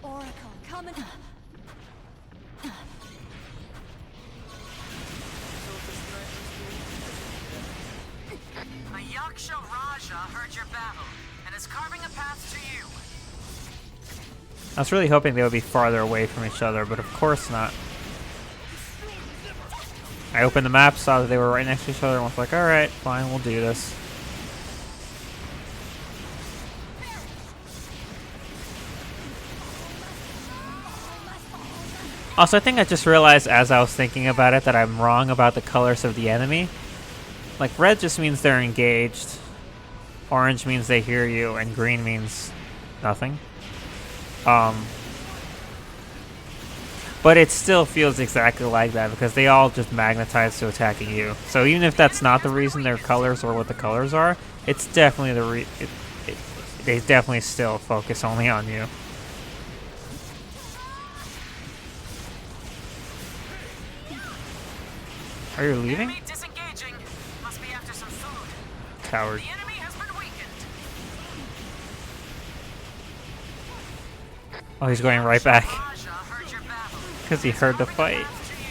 Oracle, coming. A Yaksha Raja heard your battle and is carving a path to you. I was really hoping they would be farther away from each other, but of course not. I opened the map, saw that they were right next to each other, and was like, alright, fine, we'll do this. Also, I think I just realized as I was thinking about it that I'm wrong about the colors of the enemy. Like, red just means they're engaged, orange means they hear you, and green means nothing. But it still feels exactly like that because they all just magnetize to attacking you. So even if that's not the reason their colors or what the colors are, it's definitely they definitely still focus only on you. Are you leaving? Enemy disengaging. Must be after some food. Coward. The enemy has been weakened. Oh, he's going right back Raja heard your battle. because he heard the fight. Path to you.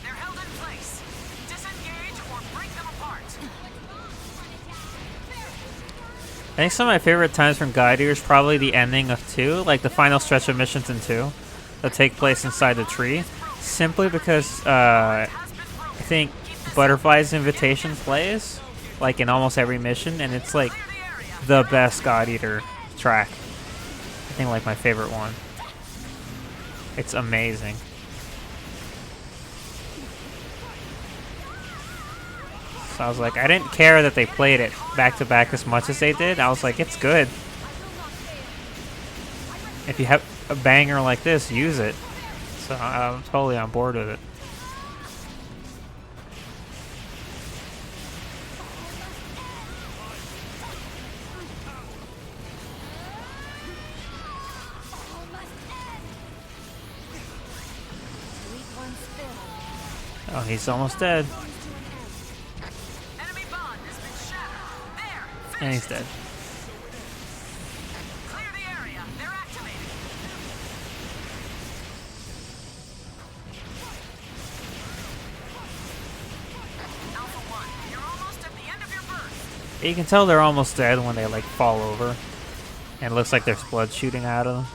They're held in place. Disengage or break them apart. I think some of my favorite times from God Eater is probably the ending of 2, like the final stretch of missions in 2 that take place inside the tree. Simply because I think Butterfly's Invitation plays like in almost every mission, and it's like the best God Eater track. I think like my favorite one. It's amazing. So I was like, I didn't care that they played it back to back as much as they did. I was like, it's good. If you have a banger like this, use it. So I'm totally on board with it. Oh, he's almost dead. Enemy bond has been shattered. There. And he's dead. Clear the area. They're activated. Alpha 1, you're almost at the end of your burst. You can tell they're almost dead when they like fall over. And it looks like there's blood shooting out of them.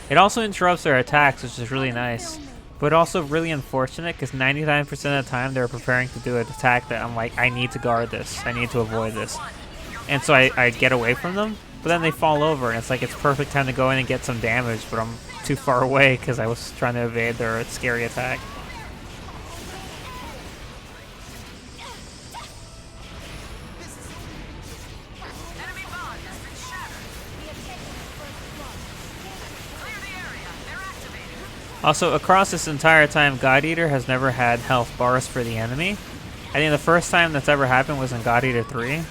It also interrupts their attacks, which is really nice. But also really unfortunate because 99% of the time they're preparing to do an attack that I'm like, I need to guard this. I need to avoid this. And so I get away from them, but then they fall over and it's like it's perfect time to go in and get some damage, but I'm too far away because I was trying to evade their scary attack. Enemy bond has been shattered. Clear the area. They're activated. Also, across this entire time, God Eater has never had health bars for the enemy. I think the first time that's ever happened was in God Eater 3.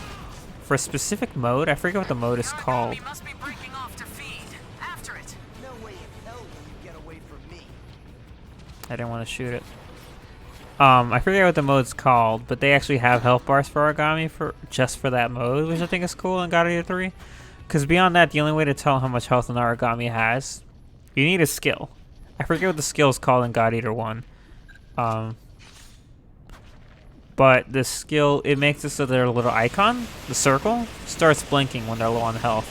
For a specific mode, I forget what the mode is called. Enemy must be breaking off to feed. After it. No way in hell will you get away from me. I didn't want to shoot it. I forget what the mode's called, but they actually have health bars for Origami just for that mode, which I think is cool in God Eater 3. Because beyond that, the only way to tell how much health an Origami has, you need a skill. I forget what the skill is called in God Eater 1. but the skill, it makes it so their little icon, the circle, starts blinking when they're low on health.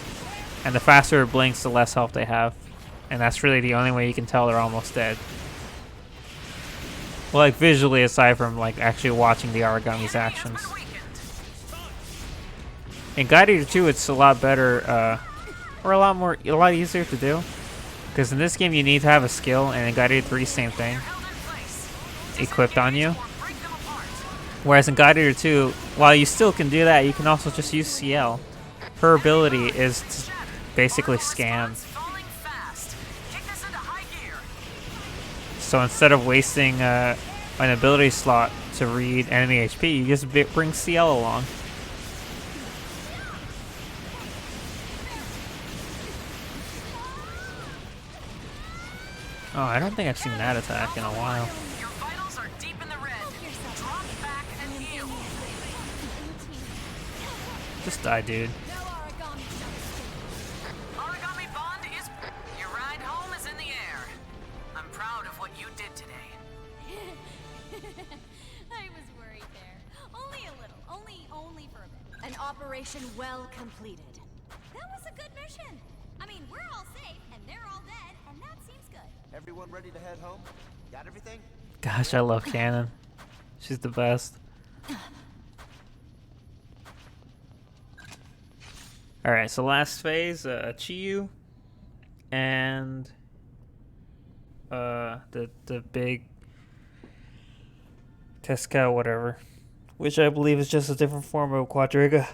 And the faster it blinks, the less health they have. And that's really the only way you can tell they're almost dead. Well, like visually, aside from like actually watching the Origami's actions. In Guide Eater 2, it's a lot better, or a lot easier to do. Because in this game, you need to have a skill, and in Guide Eater 3, same thing, equipped on you. Whereas in Guide Eater 2, while you still can do that, you can also just use CL. Her ability is to basically scan. So instead of wasting an ability slot to read enemy HP, you just bring CL along. Oh, I don't think I've seen that attack in a while. Your vitals are deep in the red. Drop back and heal. Just die, dude. Origami Bond is... Your ride home is in the air. I'm proud of what you did today. I was worried there. Only a little. Only for a bit. An operation well completed. That was a good mission. I mean, we're all safe, and they're all dead, and that seems good. Everyone ready to head home? Got everything? Gosh, I love Cannon. She's the best. Alright, so last phase, Chiyu and the big Tesca whatever, which I believe is just a different form of Quadriga.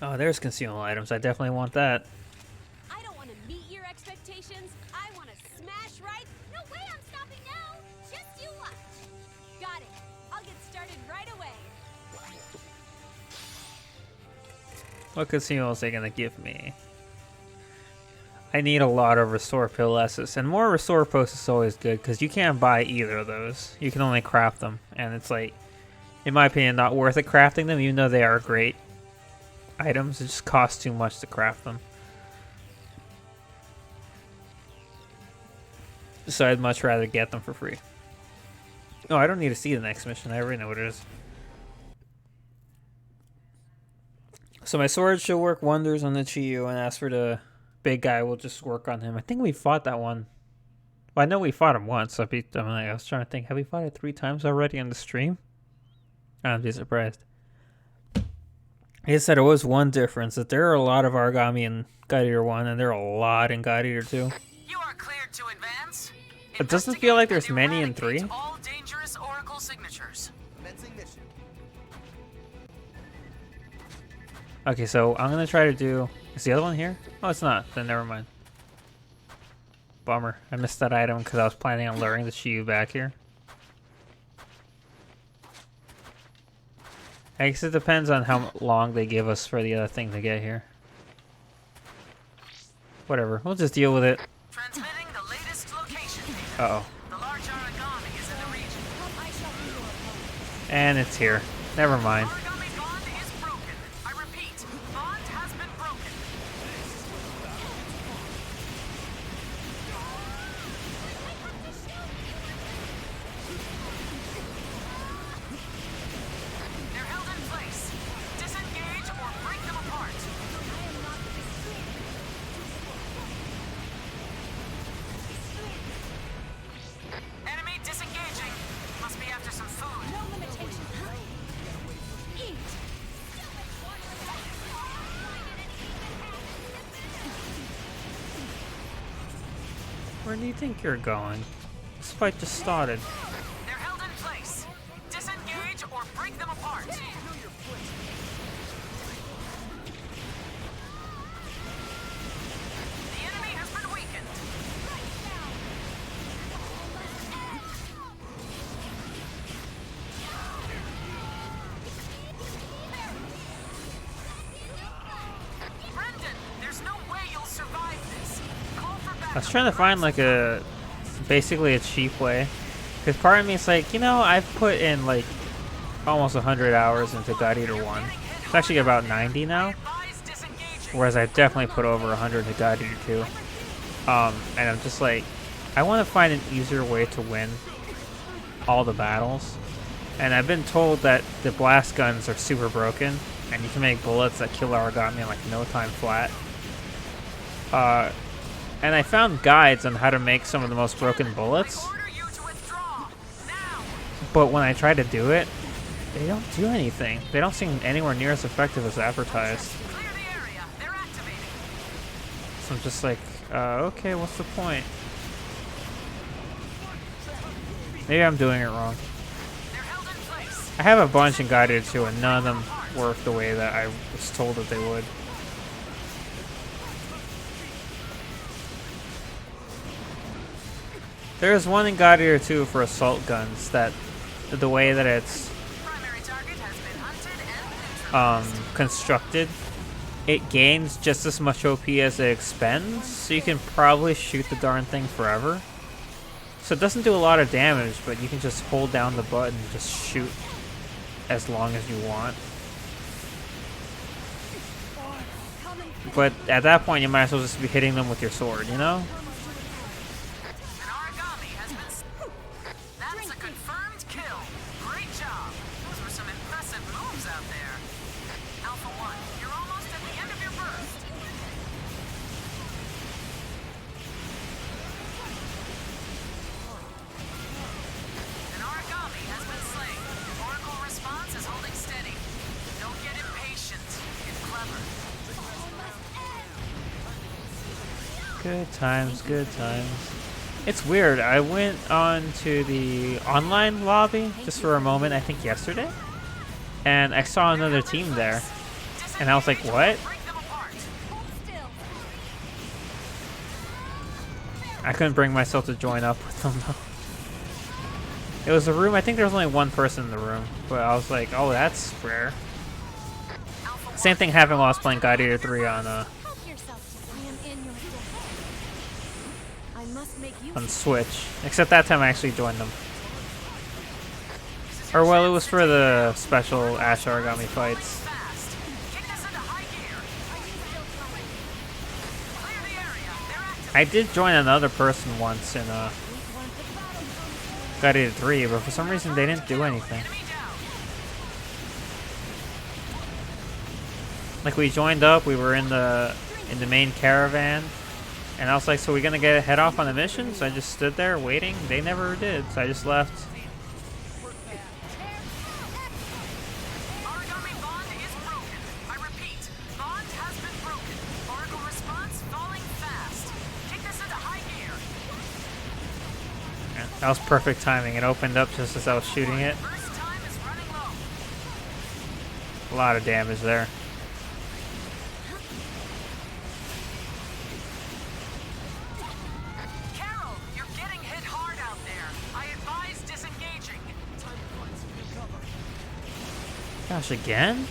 Oh, there's concealable items. I definitely want that. I don't want to meet your expectations. I want to smash right. No way I'm stopping now. Just you watch. Got it. I'll get started right away. What consumables are they gonna give me? I need a lot of restore pillesses, and more restore posts is always good because you can't buy either of those. You can only craft them, and it's like, in my opinion, not worth it crafting them, even though they are great items. It just costs too much to craft them. So I'd much rather get them for free. Oh, I don't need to see the next mission. I already know what it is. So my sword should work wonders on the Chiyu, and as for the big guy, we'll just work on him. I think we fought that one. Well, I know we fought him once. I was trying to think, have we fought it 3 times already on the stream? I'd be surprised. Like I said, it was one difference, that there are a lot of Origami in Guide Eater 1, and there are a lot in Guide Eater 2. You are cleared to advance. It doesn't feel like there's many in 3. All dangerous Oracle signatures. Commencing mission. Okay, so I'm going to try to do... Is the other one here? Oh, it's not. Then never mind. Bummer. I missed that item because I was planning on luring the Chiyu back here. I guess it depends on how long they give us for the other thing to get here. Whatever. We'll just deal with it. Transmitting the latest location. Uh-oh. The large Origami is in the region. And it's here. Never mind. Origami Bond is broken. I repeat, Bond has been broken. They're held in place. Disengage or break them apart. Enemy disengaging. Must be after some food. No limitations. Eat. Where do you think you're going? This fight just started. They're held in place. Disengage or break them apart. The enemy has been weakened. Brendan, there's no way you'll survive this. Call for backup. I was trying to find like basically a cheap way. Because part of me is like, you know, I've put in like almost 100 hours into Guide Eater 1. Getting hit It's actually about 90 now. Whereas I definitely put over 100 to God Eater 2. And I'm just like, I want to find an easier way to win all the battles. And I've been told that the blast guns are super broken, and you can make bullets that kill origami in like no time flat. And I found guides on how to make some of the most broken bullets. But when I try to do it, they don't do anything. They don't seem anywhere near as effective as advertised. So I'm just like, okay, what's the point? Maybe I'm doing it wrong. I have a bunch in Guided 2, and none of them work the way that I was told that they would. There's one in Guided 2 for assault guns that the way that it's constructed, it gains just as much OP as it expends, so you can probably shoot the darn thing forever. So it doesn't do a lot of damage, but you can just hold down the button and just shoot as long as you want. But at that point, you might as well just be hitting them with your sword, you know? That's a confirmed kill. Great job. Those were some impressive moves out there. Alpha 1, you're almost at the end of your burst. An origami has been slain. Oracle response is holding steady. Don't get impatient. Get clever. Good times, good times. It's weird. I went on to the online lobby just for a moment, I think yesterday, and I saw another team there, and I was like, what? I couldn't bring myself to join up with them though. It was a room, I think there was only one person in the room, but I was like, oh, that's rare. Same thing happened while I was playing God Eater 3 on Switch, except that time I actually joined them. Or well, it was for the special Ash Origami fights. I did join another person once in God Eater 3, but for some reason they didn't do anything. Like we joined up, we were in the main caravan. And I was like, so we're gonna head off on a mission? So I just stood there waiting. They never did, so I just left. Origami bond is broken. I repeat, bond has been broken. Oracle response falling fast. Kick this into high gear. Yeah, that was perfect timing. It opened up just as I was shooting it. First time is running low. A lot of damage there. Gosh, again?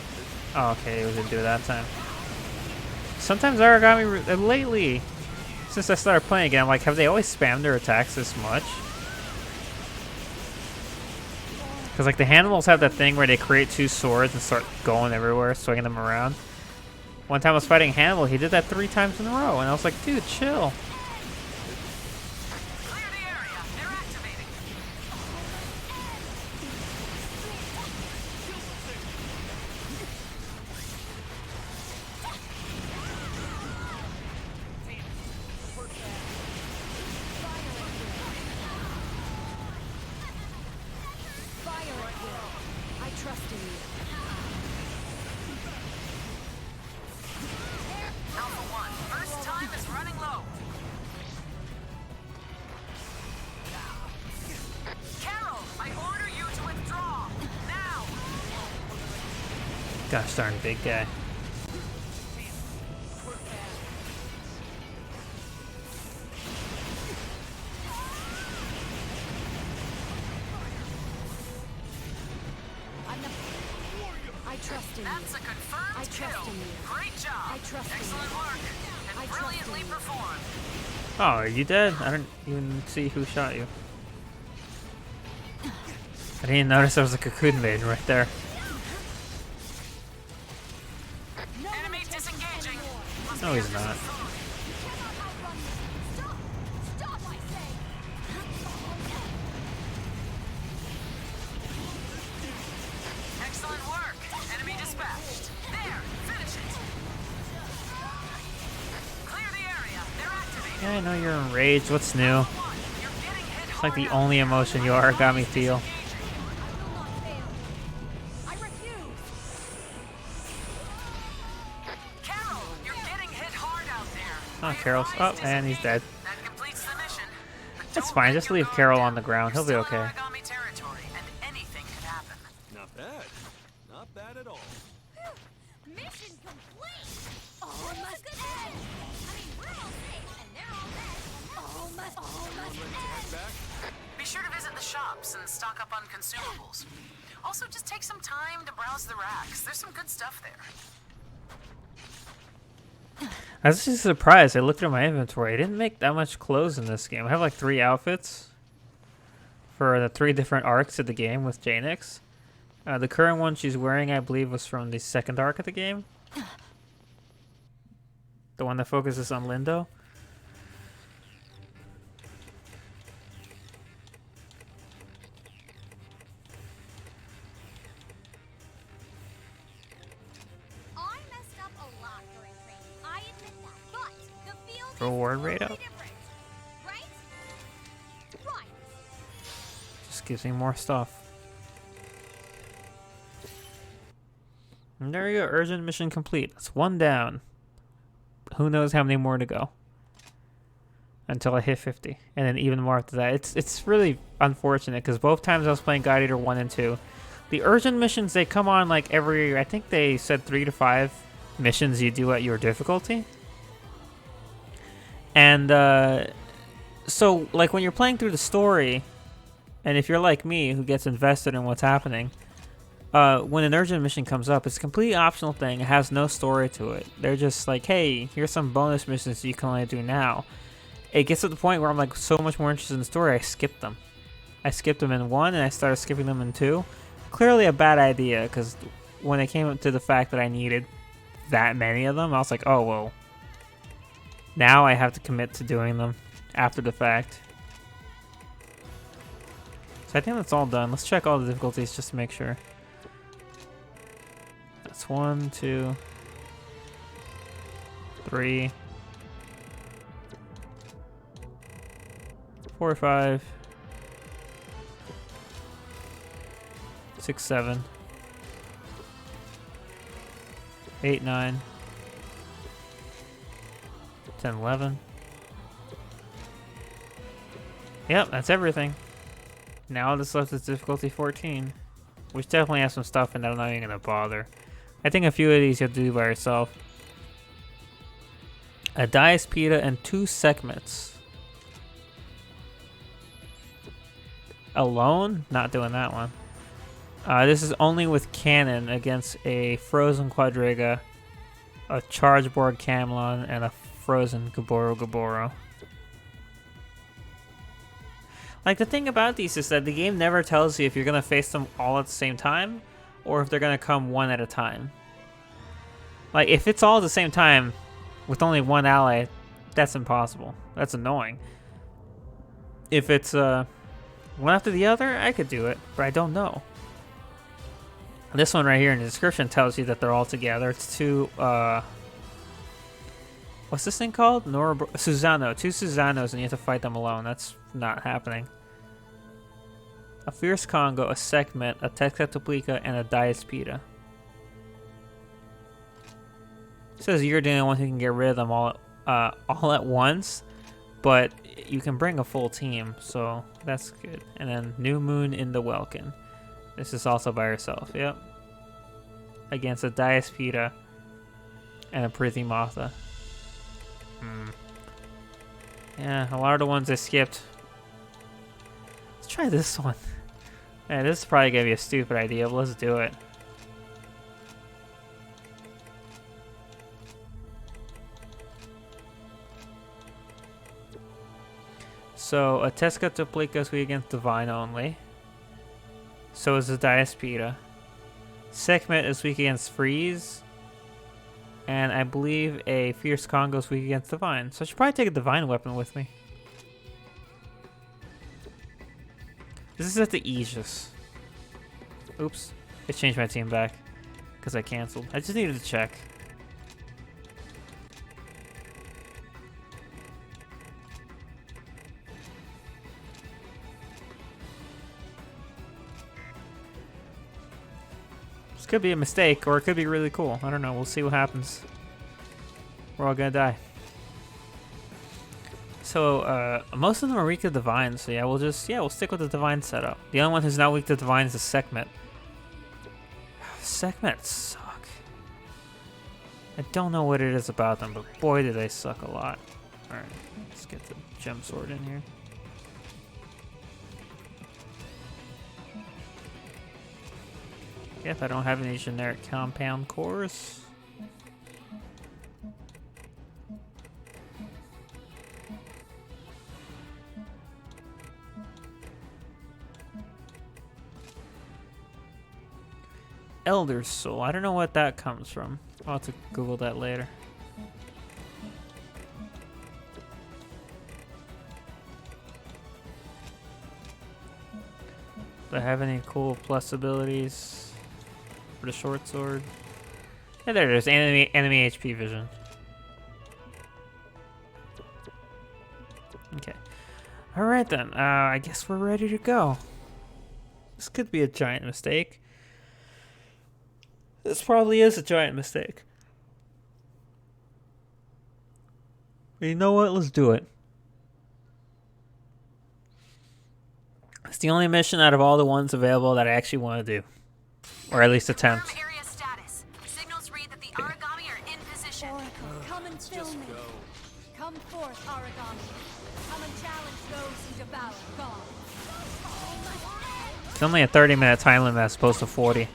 Oh, okay, we didn't do it that time. Sometimes Origami, lately, since I started playing again, I'm like, have they always spammed their attacks this much? Because, like, the Hannibals have that thing where they create two swords and start going everywhere, swinging them around. One time I was fighting Hannibal, he did that 3 times in a row, and I was like, dude, chill. Gosh darn big guy. I trust in you. That's a confirmed kill. Great job. I trust in Excellent you. work. And brilliantly performed. Oh, are you dead? I don't even see who shot you. I didn't notice there was a cocoon maiden right there. No, he's not. Stop! Stop, I say! Excellent work. Enemy dispatched. There, finish it. Clear the area. They're activated. Yeah, I know you're enraged. What's new? You're getting hit It's like the hard out only there. emotion you are got me feel. I refuse! Carol, you're getting hit hard out there. Oh, Carol's up, and he's dead. That completes the mission. But That's don't fine, let just your leave guard Carol down. on the ground. You're He'll be still in okay. Origami territory, and anything could happen. Not bad. Not bad at all. Mission complete! Almost end! I mean, we're all safe, and they're all dead. Almost Ready to head end! back? Be sure to visit the shops and stock up on consumables. Also, just take some time to browse the racks. There's some good stuff there. I was just surprised. I looked at my inventory. I didn't make that much clothes in this game. I have like 3 outfits for the 3 different arcs of the game with Janix. The current one she's wearing, I believe, was from the second arc of the game. The one that focuses on Lindo. I messed up a lot during training. I admit that. But the field is Reward rate totally up. different. Right? Right. Just gives me more stuff. And there you go. Urgent mission complete. That's 1 down. Who knows how many more to go until I hit 50, and then even more after that. It's really unfortunate because both times I was playing God Eater 1 and 2, the urgent missions, they come on like every, I think they said 3 to 5 missions you do at your difficulty. And so like when you're playing through the story, and if you're like me who gets invested in what's happening, when an urgent mission comes up, it's a completely optional thing. It has no story to it. They're just like, hey, here's some bonus missions you can only do now. It gets to the point where I'm like so much more interested in the story, I skip them. I skipped them in 1 and I started skipping them in 2. Clearly a bad idea, because when it came up to the fact that I needed that many of them, I was like, oh, well, now I have to commit to doing them after the fact. So I think that's all done. Let's check all the difficulties just to make sure. That's 1, 2, 3, 4, 5, 6, 7, 8, 9, 10, 11. Yep, that's everything. Now this left is difficulty 14, which definitely has some stuff in that I'm not even gonna bother. I think a few of these you'll do by yourself. A Diaspeda and 2 segments. Alone? Not doing that one. This is only with cannon against a frozen Quadriga, a charge board Camlon, and a frozen Gaboro Gaboro. Like, the thing about these is that the game never tells you if you're going to face them all at the same time, or if they're going to come one at a time. Like, if it's all at the same time, with only one ally, that's impossible. That's annoying. If it's one after the other, I could do it, but I don't know. This one right here in the description tells you that they're all together. It's 2, what's this thing called? Susano. 2 Susanos, and you have to fight them alone. That's not happening. A Fierce Congo, a Segment, a Texcatoplica, and a Diaspeda. It says you're the only one who can get rid of them all at once, but you can bring a full team, so that's good. And then New Moon in the Welkin. This is also by herself, yep. Against a Diaspeda and a Prithimotha. Yeah, a lot of the ones I skipped. Let's try this one. Yeah, this is probably gonna be a stupid idea, but let's do it. So, a Texcatoplica is weak against Divine only. So is the Diaspeda. Sekhmet is weak against Freeze. And I believe a Fierce Congo's weak against Divine. So I should probably take a Divine weapon with me. This is at the Aegis. Oops. I changed my team back. Because I canceled. I just needed to check. This could be a mistake, or it could be really cool. I don't know. We'll see what happens. We're all gonna die. So, most of them are weak to Divine, so yeah, we'll stick with the Divine setup. The only one who's not weak to Divine is the Sekhmet. Sekhmet suck. I don't know what it is about them, but boy do they suck a lot. Alright, let's get the gem sword in here. If I don't have any generic compound cores. Elder Soul. I don't know what that comes from. I'll have to Google that later. Do I have any cool plus abilities for the short sword? Yeah, there it is. Enemy HP vision. Okay. Alright then. I guess we're ready to go. This could be a giant mistake. This probably is a giant mistake. But you know what? Let's do it. It's the only mission out of all the ones available that I actually want to do. Or at least attempt. Confirm area status. Signals read that the Aragami are in position. Oracle, come and fill me. Come forth, Aragami. Come and challenge those who devour God. It's only a 30-minute time limit as opposed to 40.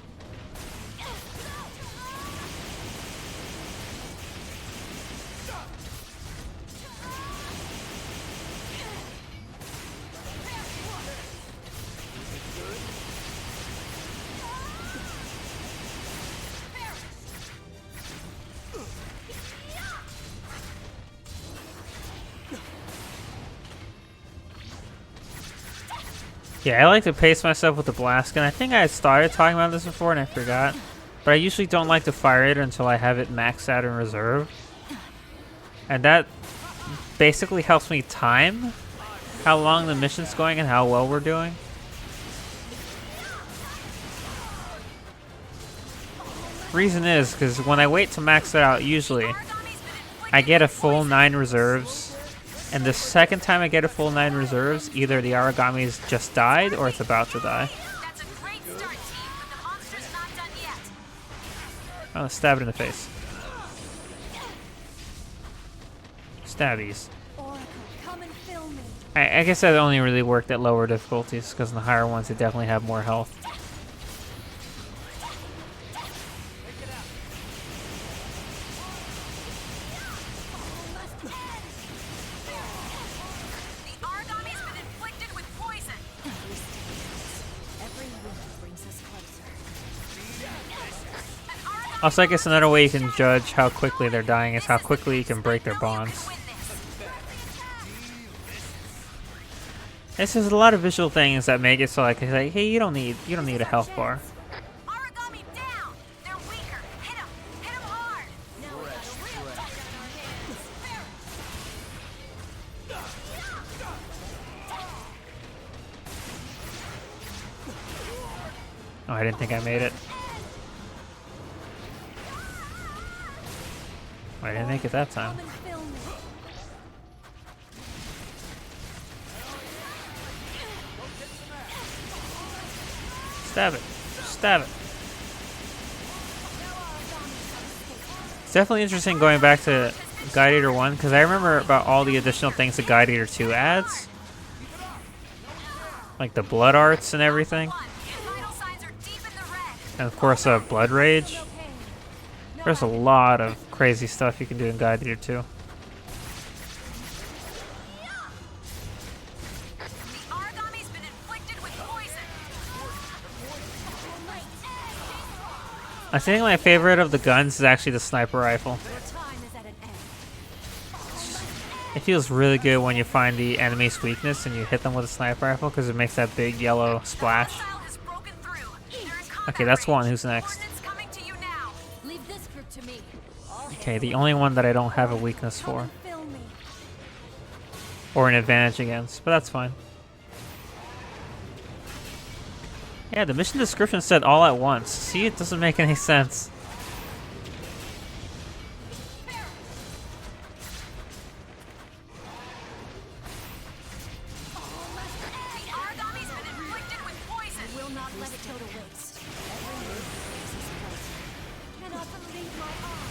Yeah, I like to pace myself with the blast gun. I think I had started talking about this before and I forgot. But I usually don't like to fire it until I have it maxed out in reserve. And that basically helps me time how long the mission's going and how well we're doing. Reason is, because when I wait to max it out, usually, I get a full 9 reserves. And the second time I get a full 9 reserves, either the Aragami's just died or it's about to die. That's a great start, team, but the monster's not done yet. Oh, stab it in the face. Stabbies. Oracle, come and fill me. I guess that only really worked at lower difficulties, because in the higher ones they definitely have more health. The Aragami's been inflicted with poison. Every wound brings us closer. Also, I guess another way you can judge how quickly they're dying is how quickly you can break their bonds. There's just a lot of visual things that make it so I can say, hey, you don't need a health bar. Aragami down. They're weaker. Hit 'em. Hit 'em hard. Now we got a real test on our hands. Oh, I didn't think I made it. I didn't make it that time. Come and fill me. Stab it. Stab it. It's definitely interesting going back to Guide Eater 1, because I remember about all the additional things that Guide Eater 2 adds. Like the blood arts and everything. Vital signs are deep in the red. And of course, Blood Rage. There's a lot of crazy stuff you can do in Guide Eater 2. The Aragami's been inflicted with poison. I think my favorite of the guns is actually the sniper rifle. Your time is at an end. It feels really good when you find the enemy's weakness and you hit them with a sniper rifle because it makes that big yellow splash. Okay, that's one. Who's next? Leave this group to me. Okay, the only one that I don't have a weakness for. Fill me. Or an advantage against, but that's fine. Yeah, the mission description said all at once. See, it doesn't make any sense. Will not let it go to waste. Every move is poison. Cannot believe my eyes.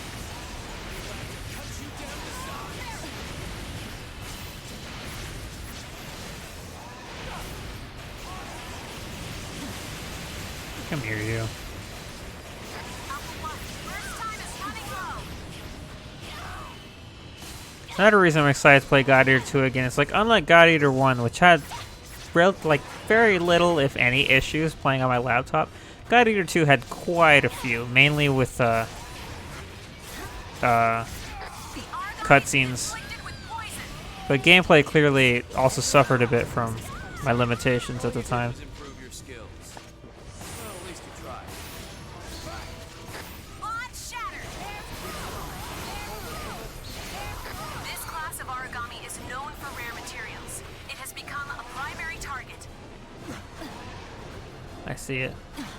Come here, you. Another reason I'm excited to play God Eater 2 again is like unlike God Eater 1, which had very little, if any, issues playing on my laptop. God Eater 2 had quite a few, mainly with cutscenes. But gameplay clearly also suffered a bit from my limitations at the time. Improve your skills. Well, at least you tried. This class of origami is known for rare materials. It has become a primary target. I see it. Bond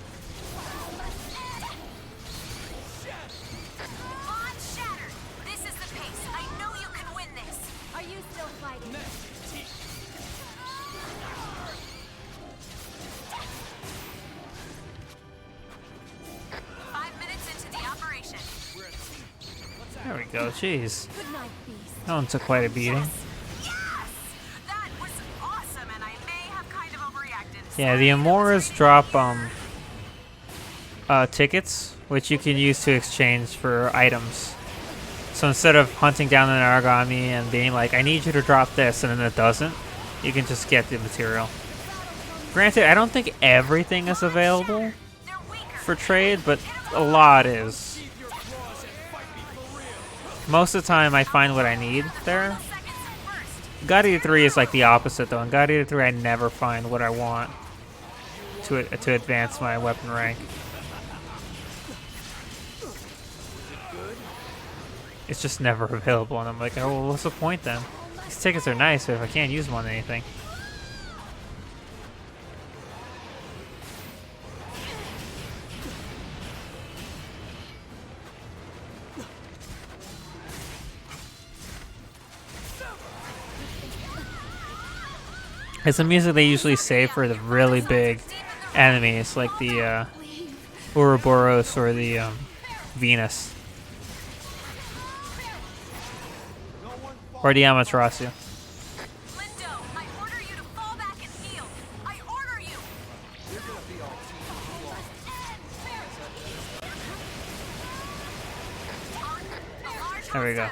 shattered. This is the pace. I know you can win this. Are you still fighting? 5 minutes into the operation. There we go. Jeez. Good night, beast. That one took quite a beating. Yes! That was awesome, and I may have kind of overreacted. Yeah, the Amoras drop tickets, which you can use to exchange for items. So instead of hunting down an origami and being like, I need you to drop this, and then it doesn't, you can just get the material. Granted, I don't think everything is available for trade, but a lot is. Most of the time, I find what I need there. God Eater 3 is like the opposite, though. In God Eater 3, I never find what I want to advance my weapon rank. It's just never available, and I'm like, oh, well, what's the point then? These tickets are nice, but if I can't use them on anything. It's the music they usually save for the really big enemies, like the Ouroboros or the Venus. Or the Amaterasu. Lindo, I order you to fall back and heal. I order you. You're gonna be all There we go.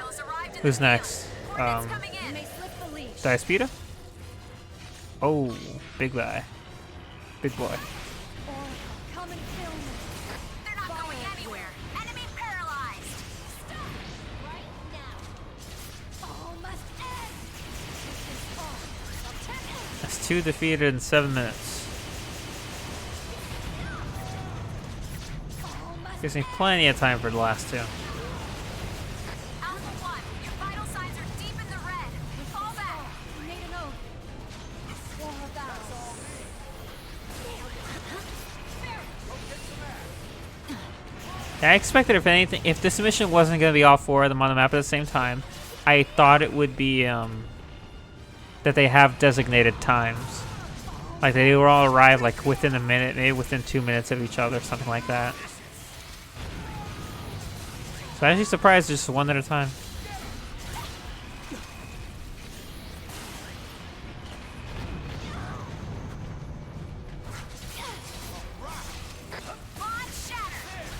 Who's next? You may slip the leash. Diaspita? Oh, big guy. Big boy. Oracle, come and kill me. They're not going anywhere. Enemy paralyzed. Stop right now. All must end. This is all. That's 2 defeated in 7 minutes. All must Gives me plenty of time for the last 2. Alpha 1, your vital signs are deep in the red. Fall back. We made an oath. Swore a vow. I expected if this mission wasn't going to be all 4 of them on the map at the same time, I thought it would be that they have designated times. Like they will all arrive like within a minute, maybe within 2 minutes of each other, something like that. So I'm actually surprised just one at a time. Bond shattered.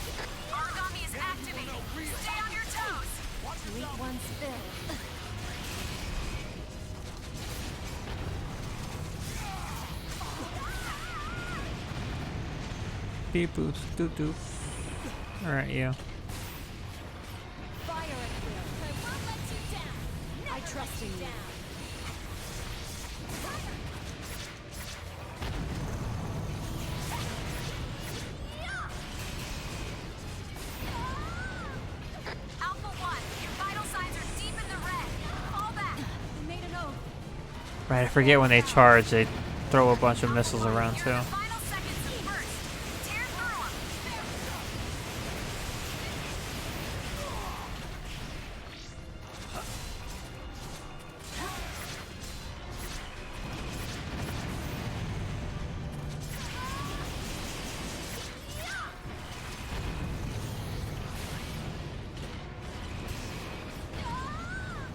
Origami is activated. Stay on your toes. Meet one spill. Beep boop doo doo. Alright, you. Fire at will. I won't let you down. I trust in you. Alpha 1, your vital signs are deep in the red. Fall back. You made an oath. Right, I forget when they charge, they throw a bunch of missiles around too. Final seconds of burst. Tear through 'em.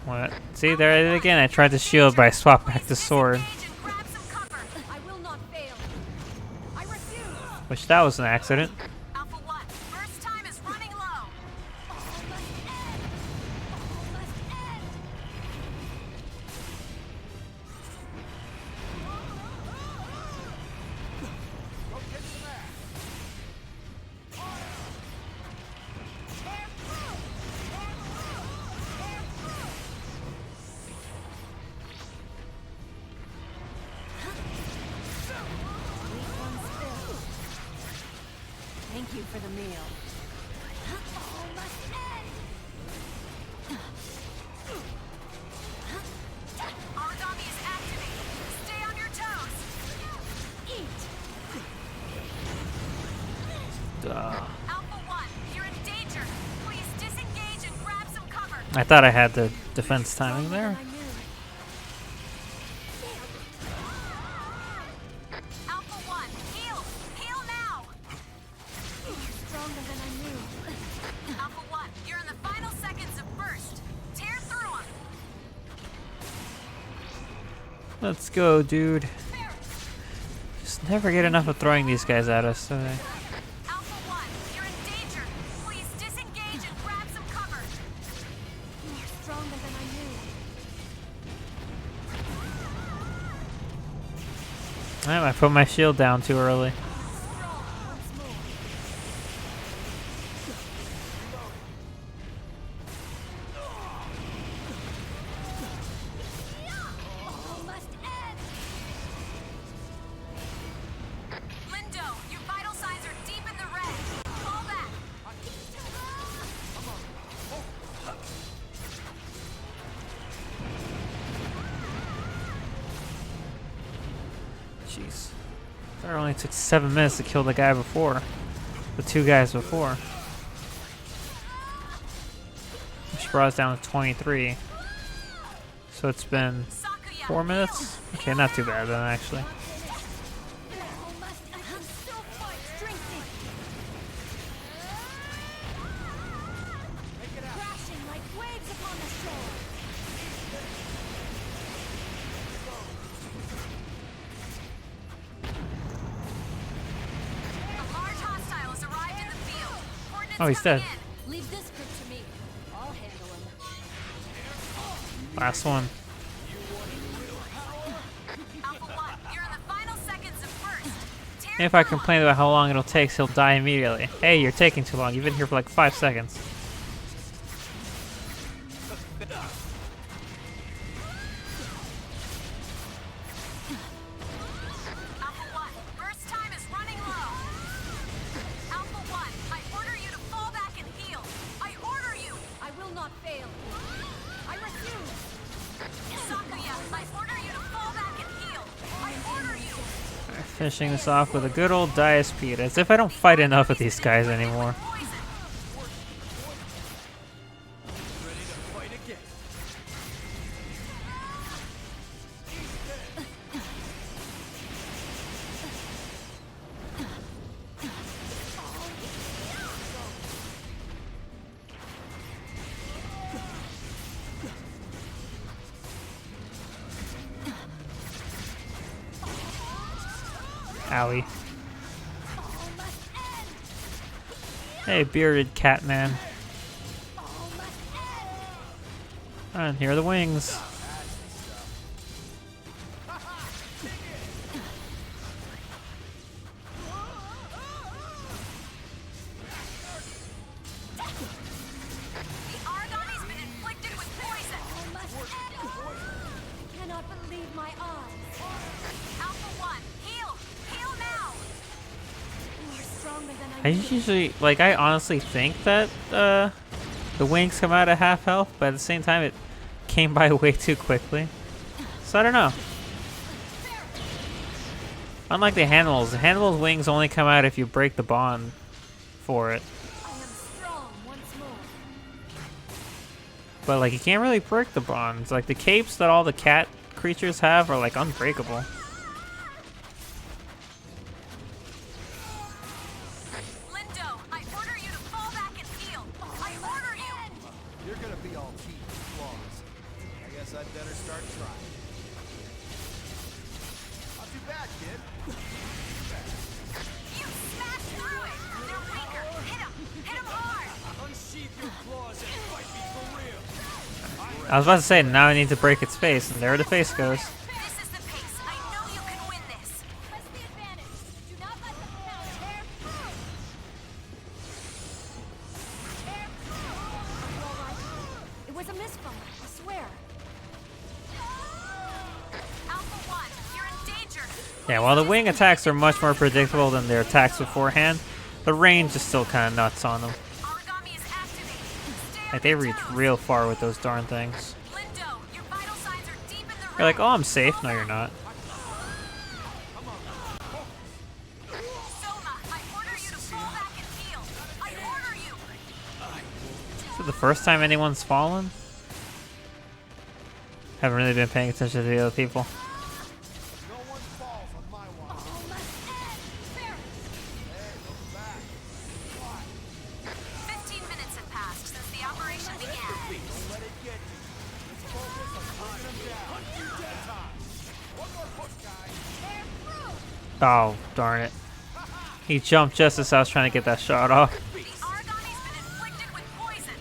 What? See, there it is again. I tried to shield, but I swapped back the sword. Disengage and grab some cover. I will not fail. I refuse. Which that was an accident. Alpha 1, burst time is running low. All must end. All must end. Go get some air. Weak one's filled. Thank you for the meal. All must end. Origami is activated. Stay on your toes. Eat. Alpha 1, you're in danger. Please disengage and grab some cover. I thought I had the defense timing there. I knew. Alpha 1, heal. Heal now. Stronger than I knew. Alpha 1, you're in the final seconds of burst. Tear through 'em. Let's go, dude. Just never get enough of throwing these guys at us, do they? Alpha 1, you're in danger. Please disengage and grab some cover. You're stronger than I knew. I put my shield down too early. Strong once more. All must end. Lindo, your vital signs are deep in the red. Fall back. Jeez. It only took 7 minutes to kill the guy before. The 2 guys before. Which brought us down to 23. So it's been Sakuya, 4 minutes? Okay, not too bad then, actually. All must end. I can still fight. Strengthen. Crashing like waves upon the shore. a large hostile has arrived in the field. Coordinates Oh, he's coming dead. in. Leave this group to me. I'll handle him. Last one. Alpha 1, you're in the final seconds of burst. Tear If I through 'em. complain about how long it'll take, he'll die immediately. Hey, you're taking too long. You've been here for like 5 seconds. Alpha 1, burst time is running low. Alpha 1, I order you to fall back and heal. I order you. I will not fail. I refuse. Sakuya, I order you to fall back and heal. I order you. Finishing this off with a good old Diaspede, as if I don't fight enough with these guys anymore. Poison. Ready to fight again. Owie. Hey, bearded cat man. And here are the wings. not believe my eyes. Alpha 1, heal! Heal now! You are stronger than I I knew. usually, like, I honestly think that the wings come out at half health, but at the same time, it came by way too quickly. So I don't know. Unlike the Hannibal's wings only come out if you break the bond for it. I am strong once more. But like, you can't really break the bonds. Like, the capes that all the cat creatures have are like unbreakable. Lindo, I order you to fall back and heal! I order you! You're gonna be all teeth and claws. I guess I'd better start trying. Not too bad, kid. You smashed through it! They're weaker! Hit them! Hit them hard! Unsheath your claws and fight me for real. I was about to say, now I need to break its face, and there the face goes. This is the pace. I know you can win this. Press the advantage. Do not let them count. Tear through. Tear through. Are you all right? It was a misfire, I swear. Alpha 1, you're in danger. Yeah, while the wing attacks are much more predictable than their attacks beforehand, the range is still kind of nuts on them. Origami is activated. Stare Like, they at the reach toes. real far with those darn things. Lindo, your vital signs are deep in the You're like, red. oh, I'm safe. No, you're not. Soma, I order you to fall back and heal. I order you. Is it the first time anyone's fallen? Haven't really been paying attention to the other people. No one falls on my watch. All must end. Fair. Hey, look back. Why? 15 minutes have passed since the operation began. Don't let it get you. Let's focus on bringing them down. Dead time. One more push, guys. Tear through. Oh, darn it. He jumped just as I was trying to get that shot off. The origami's been inflicted with poison.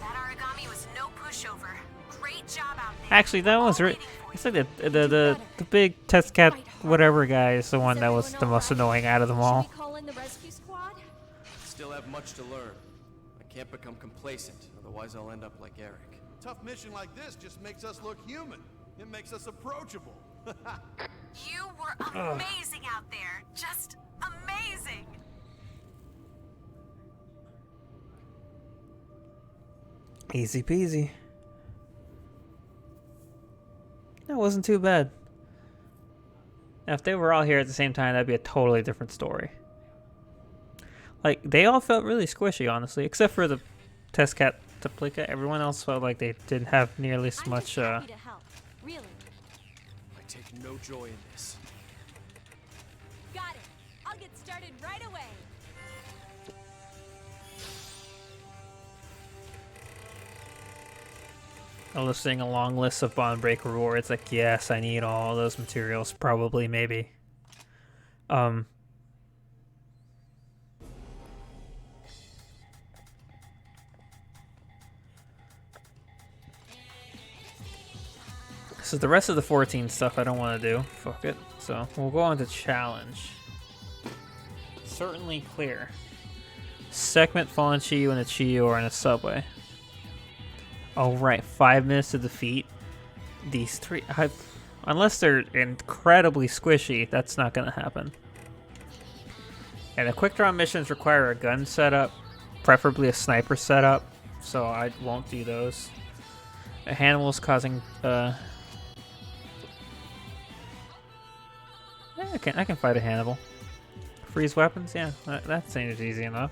That origami was no pushover. Great job out there. Actually, that was right. It's like the big test cat whatever guy is the one that was the most annoying out of them all. Should we call in the rescue squad? Still have much to learn. I can't become complacent, otherwise I'll end up like Eric. Tough mission like this just makes us look human. It makes us approachable. You were amazing out there. Just amazing. Easy peasy. That wasn't too bad. Now, if they were all here at the same time, that'd be a totally different story. Like, they all felt really squishy, honestly, except for the test cat Taplika. Everyone else felt like they didn't have nearly as I'm much. just happy to help. Really. I take no joy in this. Got it. I'll get started right away. I love seeing a long list of bond break rewards. Like, yes, I need all those materials. Probably, maybe. So the rest of the 14 stuff I don't want to do. Fuck it. So we'll go on to challenge. Certainly clear. Segment fallen Chiyu in a Chiyu or in a subway. Oh right, 5 minutes to defeat these three. Unless they're incredibly squishy, that's not gonna happen. And the quick draw missions require a gun setup, preferably a sniper setup, so I won't do those. A Hannibal's causing yeah, I can fight a Hannibal. Freeze weapons, yeah, that seems easy enough.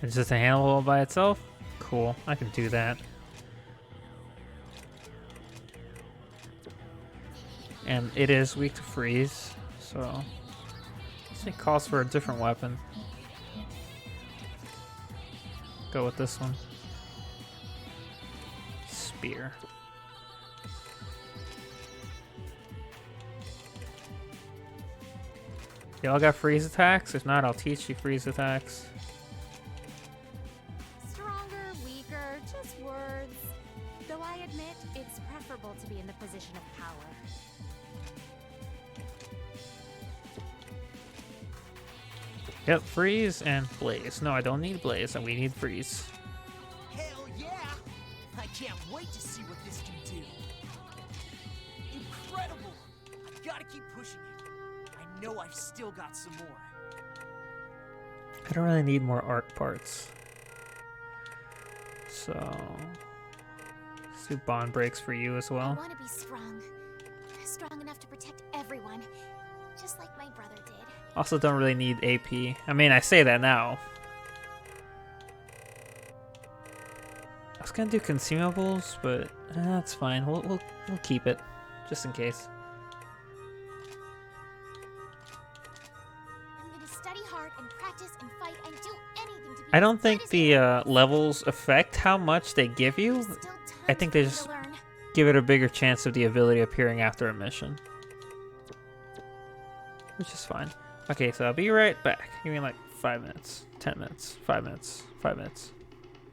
It's just a Hannibal all by itself? Cool, I can do that. And it is weak to freeze, so it calls for a different weapon. Go with this one. Spear. Y'all got freeze attacks? If not, I'll teach you freeze attacks. Stronger, weaker, just words. Though I admit, it's preferable to be in the position of power. Yep, freeze and blaze. No, I don't need blaze, and we need freeze. Hell yeah! I can't wait to see what this can do. Incredible! I've got to keep pushing it. I know I've still got some more. I don't really need more arc parts. So, let's do bond breaks for you as I well. want to be strong. Strong enough to protect everyone. Just like my brother did. Also don't really need AP. I mean, I say that now. I was gonna do consumables, but that's fine. We'll keep it, just in case. I'm gonna study hard and practice and fight and do anything to be I don't as think good as the anyone. levels affect how much they give you. There's still I tons think for they me just to learn. give it a bigger chance of the ability appearing after a mission. Which is fine. Okay, so I'll be right back. Give me like 5 minutes, 10 minutes, 5 minutes, 5 minutes.